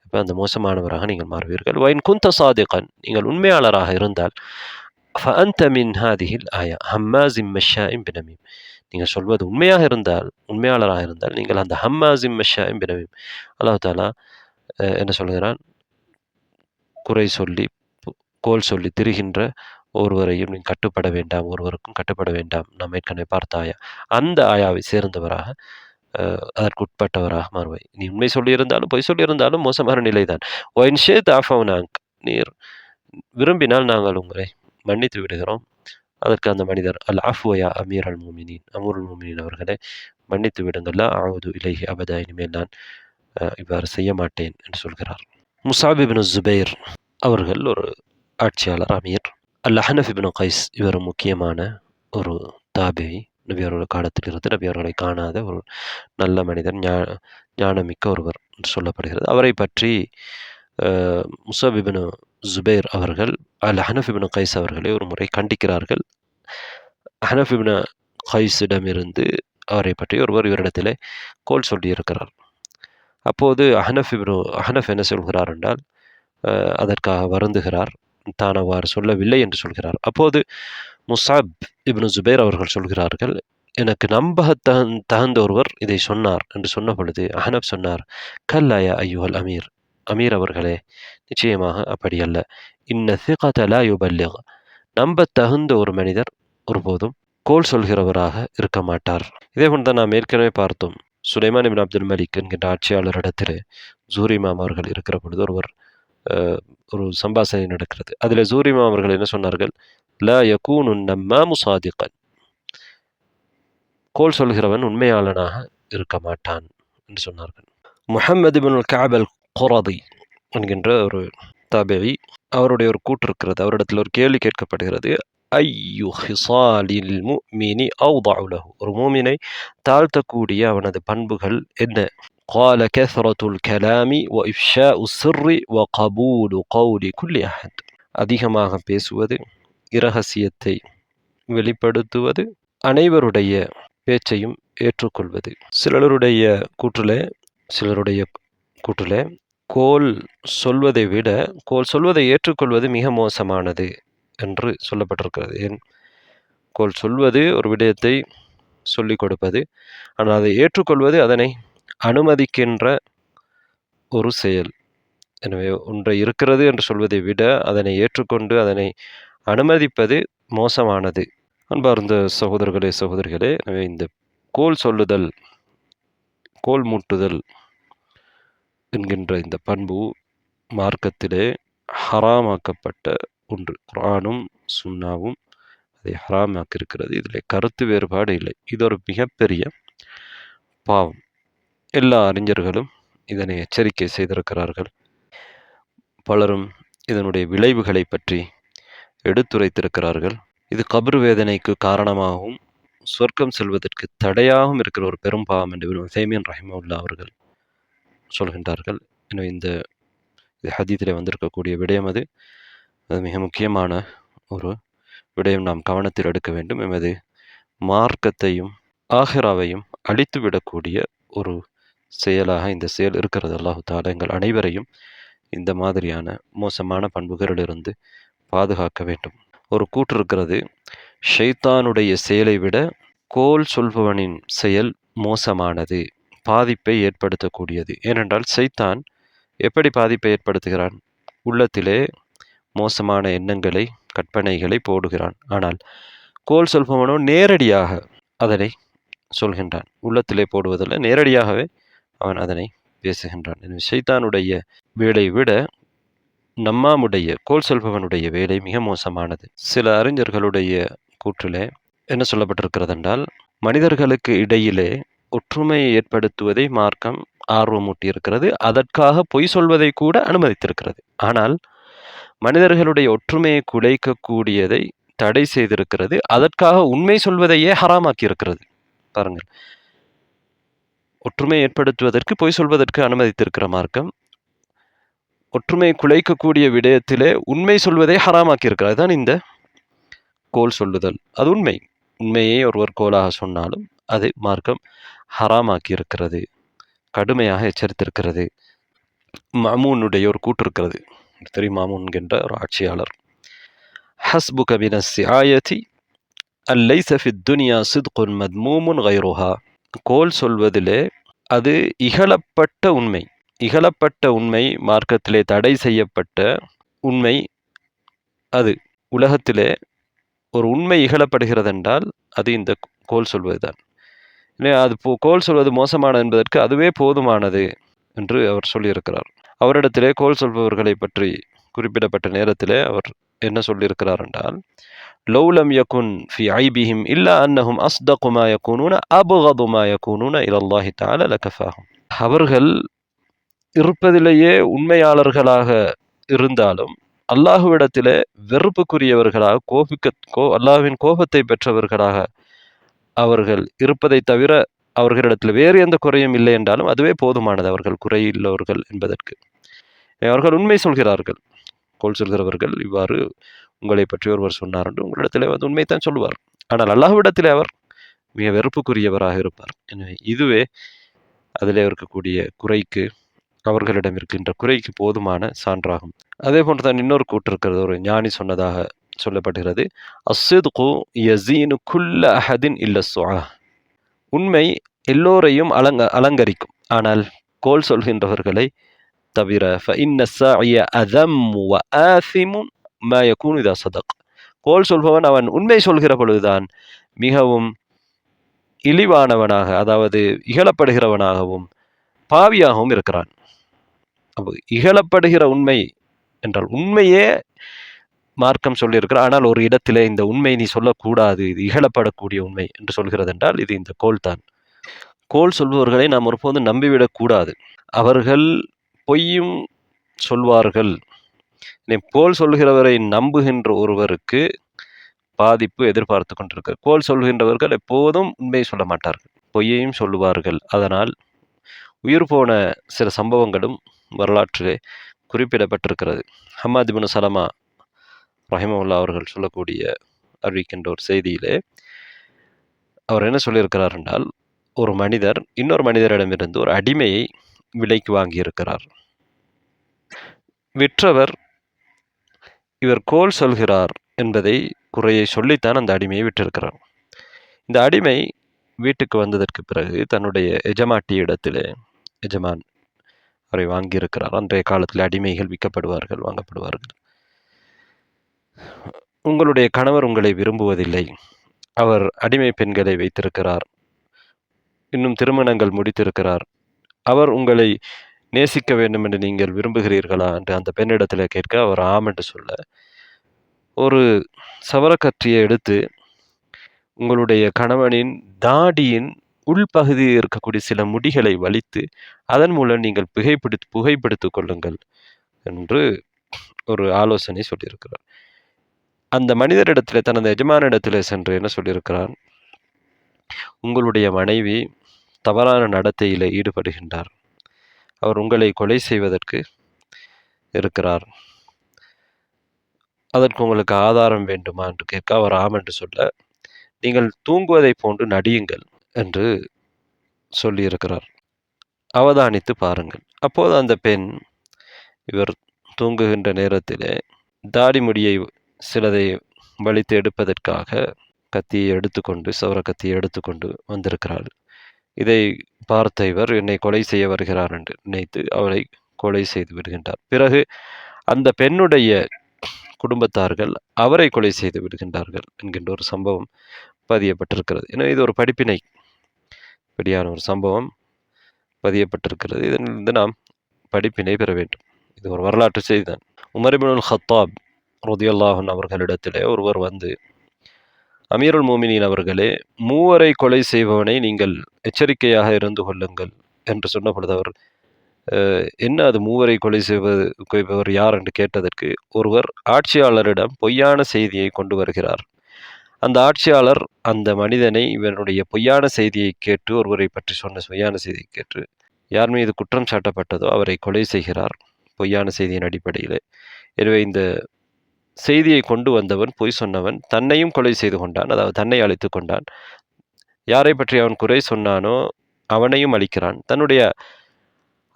இப்போ அந்த மோசமானவராக நீங்கள் மாறுவீர்கள். வைன் குந்த சாதிகன், நீங்கள் உண்மையாளராக இருந்தால் ஃபஅன்த மின் ஹாதிஹில் ஆயா ஹம்மாஸிம் மஷாஇம் பினமீம், நீங்கள் சொல்வது உண்மையாக இருந்தால், உண்மையாளராக இருந்தால் நீங்கள் அந்த ஹம்மாஸிம் மஷாஇம் பினமீம், அல்லாஹ் தாலா என்ன சொல்கிறான், குறை சொல்லி கோல் சொல்லி திரிகின்ற ஒருவரையும் நீ கட்டுப்பட வேண்டாம், ஒருவருக்கும் கட்டுப்பட வேண்டாம், நாம் ஏற்கனவே பார்த்த ஆயா, அந்த ஆயாவை சேர்ந்தவராக அதற்குட்பட்டவராக மாறுவாய். நீ உண்மை சொல்லியிருந்தாலும் பொய் சொல்லியிருந்தாலும் மோசமான நிலைதான். ஒயின் ஷேத் ஆஃபவுனாங், நீர் விரும்பினால் நாங்கள் உங்களை மன்னித்து விடுகிறோம். அதற்கு அந்த மனிதர், அல் அஃப்வயா அமீர் அல் மூமினின், அமீருல் மூமினின் அவர்களே மன்னித்து விடுங்கள், லா அஊது இலைஹி அபதா, இனிமேல் நான் இவ்வாறு செய்ய மாட்டேன் என்று சொல்கிறார். முஸாப் இப்னு ஸுபைர் அவர்கள் ஒரு ஆட்சியாளர், அமீர். அல் அஹ்னஃப் இப்னு கைஸ், இவர் முக்கியமான ஒரு தாபிஈ, நபி அவர்கள் காலத்தில் இருந்து நபி அவர்களை காணாத ஒரு நல்ல மனிதர், ஞானமிக்க ஒருவர் என்று சொல்லப்படுகிறது. அவரை பற்றி முஸாப் இப்னு ஸுபைர் அவர்கள் அல் அஹ்னஃப் இப்னு கைஸ் அவர்களை ஒரு முறை கண்டிக்கிறார்கள். அஹ்னஃப் இப்னு கைஸிடமிருந்து அவரை பற்றி ஒருவர் இவரிடத்திலே கோல் சொல்லியிருக்கிறார். அப்போது அஹ்னஃப் என்ன சொல்கிறார் என்றால், அதற்காக வருந்துகிறார், தான் அவ்வாறு சொல்லவில்லை என்று சொல்கிறார். அப்போது முஸாப் இப்னு ஸுபைர் அவர்கள் சொல்கிறார்கள், எனக்கு நம்ப தகுந்த ஒருவர் இதை சொன்னார் என்று சொன்ன பொழுது அஹ்னஃப் சொன்னார், கல்லாயா ஐயுஹல் அமீர், அமீர் அவர்களே நிச்சயமாக அப்படி அல்ல, இன்ன சிகத லா யுபல்லிக், நம்ப தகுந்த ஒரு மனிதர் ஒருபோதும் கோல் சொல்கிறவராக இருக்க மாட்டார். இதே போன்று தான் நாம் ஏற்கனவே பார்த்தோம், சுலைமான் இப்னு அப்துல் மலிக் என்கின்ற ஆட்சியாளரிடத்தில் ஜூரி இமாம் அவர்கள் இருக்கிற பொழுது ஒரு சம்பாஷணை நடக்கிறது. அதில் ஜூரி இமாம் அவர்கள் என்ன சொன்னார்கள், லா யகூனு நம்மாமு சாதிகன், கோல் சொல்கிறவன் உண்மையாளனாக இருக்க மாட்டான் என்று சொன்னார்கள். முஹம்மது இப்னுல் கஅப் அல் குரதி என்கின்ற ஒரு தாபிஈ, அவருடைய ஒரு கூற்று இருக்கிறது. அவரிடத்தில் ஒரு கேள்வி கேட்கப்படுகிறது, ஐயு ஹிசாலில் முஃமினி அவ்தஉ லஹு, ஒரு மூமினை தாழ்த்தக்கூடிய அவனது பண்புகள் என்ன? قال كثرة الكلام وإفشاء السر وقبول قول كل أحد, அதிகமாக பேசுவது, இரகசியத்தை வெளிப்படுத்துவது, அனைவருடைய பேச்சையும் ஏற்றுக்கொள்வது. சிலருடைய கூற்றிலே கோல் சொல்வதை விட கோல் சொல்வதை ஏற்றுக்கொள்வது மிக மோசமானது என்று சொல்லப்பட்டிருக்கிறது. ஏன், கோல் சொல்வது ஒரு விடயத்தை சொல்லிக் கொடுப்பது, ஆனால் அதை ஏற்றுக்கொள்வது அதனை அனுமதிக்கின்ற ஒரு செயல். எனவே ஒன்றை இருக்கிறது என்று சொல்வதை விட அதனை ஏற்றுக்கொண்டு அதனை அனுமதிப்பது மோசமானது. அன்பார்ந்த சகோதரர்களே, சகோதரிகளே, எனவே இந்த கோல் சொல்லுதல், கோல் மூட்டுதல் என்கின்ற இந்த பண்பு மார்க்கத்திலே ஹராமாக்கப்பட்ட ஒன்று. குர்ஆனும் சுன்னாவும் அதை ஹராமாக்கியிருக்கிறது. இதில் கருத்து வேறுபாடு இல்லை. இது ஒரு மிகப்பெரிய பாவம். எல்லா அறிஞர்களும் இதனை எச்சரிக்கை செய்திருக்கிறார்கள். பலரும் இதனுடைய விளைவுகளை பற்றி எடுத்துரைத்திருக்கிறார்கள். இது கபர் வேதனைக்கு காரணமாகவும் சொர்க்கம் செல்வதற்கு தடையாகவும் இருக்கிற ஒரு பெரும் பாவம் என்று இப்னு உஸைமீன் ரஹிமஹுல்லாஹ் அவர்கள் சொல்கின்றார்கள். எனவே இந்த ஹதீஸிலே வந்திருக்கக்கூடிய விடயம் அது மிக முக்கியமான ஒரு விடயம். நாம் கவனத்தில் எடுக்க வேண்டும். எமது மார்க்கத்தையும் ஆஹிராவையும் அழித்துவிடக்கூடிய ஒரு செயலாக இந்த செயல் இருக்கிறது. அல்லாஹு தஆலா எங்கள் அனைவரையும் இந்த மாதிரியான மோசமான பண்புகளிலிருந்து பாதுகாக்க வேண்டும். ஒரு கூற்று இருக்கிறது, ஷைத்தானுடைய செயலை விட கோல் சொல்பவனின் செயல் மோசமானது, பாதிப்பை ஏற்படுத்தக்கூடியது. ஏனென்றால் ஷைத்தான் எப்படி பாதிப்பை ஏற்படுத்துகிறான்? உள்ளத்திலே மோசமான எண்ணங்களை, கற்பனைகளை போடுகிறான். ஆனால் கோல் சொல்பவனோ நேரடியாக அதனை சொல்கின்றான். உள்ளத்திலே போடுவதில்லை, நேரடியாகவே அவன் அதனை பேசுகின்றான். எனவே ஷைத்தானுடைய வேலை விட நம்மாமுடைய கோல் சொல்பவனுடைய வேலை மிக மோசமானது. சில அறிஞர்களுடைய கூற்றிலே என்ன சொல்லப்பட்டிருக்கிறது என்றால், மனிதர்களுக்கு இடையிலே ஒற்றுமையை ஏற்படுத்துவதை மார்க்கம் ஆர்வமூட்டி இருக்கிறது. அதற்காக பொய் சொல்வதை கூட அனுமதித்திருக்கிறது. ஆனால் மனிதர்களுடைய ஒற்றுமையை குலைக்கக்கூடியதை தடை செய்திருக்கிறது. அதற்காக உண்மை சொல்வதையே ஹராமாக்கி இருக்கிறது. பாருங்கள், ஒற்றுமையை ஏற்படுத்துவதற்கு பொய் சொல்வதற்கு அனுமதித்திருக்கிற மார்க்கம் ஒற்றுமையை குலைக்கக்கூடிய விடயத்திலே உண்மை சொல்வதை ஹராமாக்கி இருக்கிறது. அதுதான் இந்த கோல் சொல்லுதல். அது உண்மை. உண்மையை ஒருவர் கோலாக சொன்னாலும் அது மார்க்கம் ஹராமாக்கி இருக்கிறது, கடுமையாக எச்சரித்திருக்கிறது. மாமூனுடைய ஒரு கூற்று இருக்கிறது. தெரியும், மாமூன் என்கின்ற ஒரு ஆட்சியாளர், ஹஸ்புக மின ஸிஆயதி அல்லைஸ ஃபித் துன்யா சித்குன் மத்மூமுன் கைருஹா. கோல் சொல்வதிலே அது இகழப்பட்ட உண்மை. இகழப்பட்ட உண்மை, மார்க்கத்திலே தடை செய்யப்பட்ட உண்மை. அது உலகத்திலே ஒரு உண்மை இகழப்படுகிறது என்றால் அது இந்த கோல் சொல்வது தான். அது கோல் சொல்வது மோசமானது என்பதற்கு அதுவே போதுமானது என்று அவர் சொல்லியிருக்கிறார். அவரிடத்திலே கோல் சொல்பவர்களை பற்றி குறிப்பிடப்பட்ட நேரத்திலே அவர் என்ன சொல்லியிருக்கிறார் என்றால், லௌலம் யகுன் ஃபி ஐபிஹிம் இல்லா அன்னஹும் அஸ்தகு மா யகூனூன அப்கது மா யகூனூன இலல்லாஹி தஆலா லகஃபாஹும். அவர்கள் இருப்பதிலேயே உண்மையாளர்களாக இருந்தாலும் அல்லாஹுவிடத்திலே வெறுப்புக்குரியவர்களாக, அல்லாஹ்வின் கோபத்தை பெற்றவர்களாக அவர்கள் இருப்பதை தவிர அவர்களிடத்தில் வேறு எந்த குறையும் இல்லை என்றாலும் அதுவே போதுமானது அவர்கள் குறையுள்ளவர்கள் என்பதற்கு. அவர்கள் உண்மை சொல்கிறார்கள். கோல் சொல்கிறவர்கள் இவ்வாறு உங்களை பற்றி ஒருவர் சொன்னார் என்று உங்களிடத்திலே வந்து உண்மைத்தான் சொல்லுவார். ஆனால் அல்லாஹ்விடத்திலே அவர் மிக வெறுப்புக்குரியவராக இருப்பார். எனவே இதுவே அதிலே இருக்கக்கூடிய குறைக்கு, அவர்களிடம் இருக்கின்ற குறைக்கு போதுமான சான்றாகும். அதே போன்று தான் இன்னொரு கூற்று இருக்கிறது. ஒரு ஞானி சொன்னதாக சொல்லப்படுகிறது, அஸ்ஸித்கு யஸீனு குல்ல அஹதின் இல்ல ஸுஆ. உண்மை எல்லோரையும் அலங்கரிக்கும், ஆனால் கோல் சொல்கின்றவர்களை தவிர. ஃபஇன்ன ஸாஇய அதம்மு வ ஆசிமு மா யகூனு இதா ஸதக். கோல் சொல்பவன் அவன் உண்மை சொல்கிற பொழுதுதான் மிகவும் இழிவானவனாக, அதாவது இகழப்படுகிறவனாகவும் பாவியாகவும் இருக்கிறான். இகழப்படுகிற உண்மை என்றால் உண்மையே மார்க்கம் சொல்லியிருக்கிறார். ஆனால் ஒரு இடத்திலே இந்த உண்மை நீ சொல்லக்கூடாது, இது இகழப்படக்கூடிய உண்மை என்று சொல்கிறது என்றால் இது இந்த கோல் தான். கோல் சொல்பவர்களை நாம் ஒருபோதும் நம்பிவிடக் கூடாது. அவர்கள் பொய்யும் சொல்வார்கள். கோல் சொல்கிறவரை நம்புகின்ற ஒருவருக்கு பாதிப்பு எதிர்பார்த்து கொண்டிருக்கிறது. கோல் சொல்கின்றவர்கள் எப்போதும் உண்மை சொல்ல மாட்டார்கள், பொய்யையும் சொல்லுவார்கள். அதனால் உயிர் போன சில சம்பவங்களும் வரலாற்றிலே குறிப்பிடப்பட்டிருக்கிறது. ஹம்மாத் இப்னு சலமா ரஹிமஹுல்லாஹ் அவர்கள் சொல்லக்கூடிய அறிவிக்கின்ற ஒரு செய்தியிலே அவர் என்ன சொல்லியிருக்கிறார் என்றால், ஒரு மனிதர் இன்னொரு மனிதரிடமிருந்து ஒரு அடிமையை விலைக்கு வாங்கியிருக்கிறார். விற்றவர் இவர் கோல் சொல்கிறார் என்பதை குறையை சொல்லித்தான் அந்த அடிமையை விற்றிருக்கிறார். இந்த அடிமை வீட்டுக்கு வந்ததற்கு பிறகு தன்னுடைய எஜமாட்டியிடத்திலே, எஜமான் அவரை வாங்கியிருக்கிறார். அன்றைய காலத்தில் அடிமைகள் விற்கப்படுவார்கள், வாங்கப்படுவார்கள். உங்களுடைய கணவர் உங்களை விரும்புவதில்லை, அவர் அடிமை பெண்களை வைத்திருக்கிறார், இன்னும் திருமணங்கள் முடித்திருக்கிறார், அவர் உங்களை நேசிக்க வேண்டும் என்று நீங்கள் விரும்புகிறீர்களா என்று அந்த பெண்ணிடத்தில் கேட்க அவர் ஆம் என்று சொல்ல, ஒரு சவரக்கத்தியை எடுத்து உங்களுடைய கணவனின் தாடியின் உள்பகுதியில் இருக்கக்கூடிய சில முடிகளை வலித்து அதன் மூலம் நீங்கள் புகைப்பிடித்துக் கொள்ளுங்கள் என்று ஒரு ஆலோசனை சொல்லியிருக்கிறார். அந்த மனிதரிடத்திலே தனது எஜமானிடத்திலே சென்று என்ன சொல்லியிருக்கிறார்? உங்களுடைய மனைவி தவறான நடத்தையிலே ஈடுபடுகின்றார். அவர் உங்களை கொலை செய்வதற்கு இருக்கிறார். அதற்கு உங்களுக்கு ஆதாரம் வேண்டுமா என்று கேட்க அவர் ஆம் என்று சொல்ல, நீங்கள் தூங்குவதை போன்று நடியுங்கள் என்று சொல்லியிருக்கிறார். அவதானித்து பாருங்கள். அப்போது அந்த பெண் இவர் தூங்குகின்ற நேரத்திலே தாடி முடியை சிலதை வலித்து எடுப்பதற்காக கத்தியை எடுத்துக்கொண்டு சவர கத்தியை எடுத்துக்கொண்டு வந்திருக்கிறாள். இதை பார்த்த இவர் என்னை கொலை செய்ய வருகிறார் என்று நினைத்து அவளை கொலை செய்து விடுகின்றார். பிறகு அந்த பெண்ணுடைய குடும்பத்தார்கள் அவரை கொலை செய்து விடுகின்றார்கள் என்கின்ற ஒரு சம்பவம் பதியப்பட்டிருக்கிறது. எனவே இது ஒரு படிப்பினை படியான ஒரு சம்பவம் பதியப்பட்டிருக்கிறது. இதனிலிருந்து நாம் படிப்பினை பெற வேண்டும். இது ஒரு வரலாற்று செய்திதான். உமர் இப்னுல் ஹத்தாப் ரலியல்லாஹு அன்ஹு அவர்களிடத்திலே ஒருவர் வந்து, அமீருல் மோமினின் அவர்களே, மூவரை கொலை செய்பவனை நீங்கள் எச்சரிக்கையாக இருந்து கொள்ளுங்கள் என்று சொன்ன பொழுது அவர் என்ன அது மூவரை கொலை செய்பவர் யார் என்று கேட்டதற்கு, ஒருவர் ஆட்சியாளரிடம் பொய்யான செய்தியை கொண்டு வருகிறார். அந்த ஆட்சியாளர் அந்த மனிதனை இவனுடைய பொய்யான செய்தியை கேட்டு, ஒருவரை பற்றி சொன்ன பொய்யான செய்தியை கேட்டு, யார் மீது குற்றம் சாட்டப்பட்டதோ அவரை கொலை செய்கிறார் பொய்யான செய்தியின் அடிப்படையில். எனவே இந்த செய்தியை கொண்டு வந்தவன், பொய் சொன்னவன் தன்னையும் கொலை செய்து கொண்டான். அதாவது தன்னை அழித்து கொண்டான். யாரை பற்றி அவன் குறை சொன்னானோ அவனையும் அழிக்கிறான். தன்னுடைய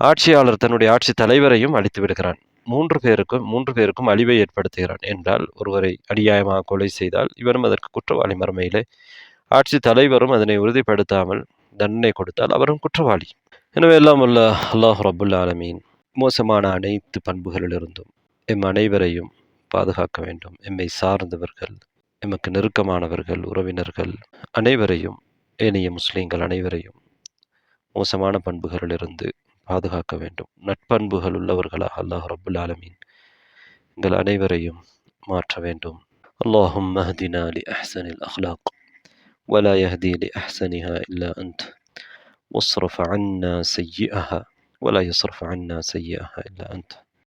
ஆட்சியாளர், தன்னுடைய ஆட்சி தலைவரையும் அழித்து விடுகிறான். மூன்று பேருக்கும் அழிவை ஏற்படுத்துகிறான். என்றால் ஒருவரை அநியாயமாக கொலை செய்தால் இவனும் அதற்கு குற்றவாளி. மறுமையிலே ஆட்சி தலைவரும் அதனை உறுதிப்படுத்தாமல் தண்டனை கொடுத்தால் அவரும் குற்றவாளி. எனவே எல்லாம் உள்ள அல்லாஹ் ரப்புல் ஆலமீன் மோசமான அனைத்து பண்புகளிலிருந்தும் எம் அனைவரையும் பாதுகாக்க வேண்டும். எம்மை சார்ந்தவர்கள், எமக்கு நெருக்கமானவர்கள், உறவினர்கள் அனைவரையும், ஏனைய முஸ்லீம்கள் அனைவரையும் மோசமான பண்புகளிலிருந்து பாதுகாக்க வேண்டும். நட்பண்புகள் உள்ளவர்களாக அல்லாஹ் ரப்புல் ஆலமீன் எங்கள் அனைவரையும் மாற்ற வேண்டும். اللهم اهدنا لأحسن الأخلاق ولا يهدي لأحسنها إلا أنت واصرف عنا سيئها ولا يصرف عنا سيئها إلا أنت.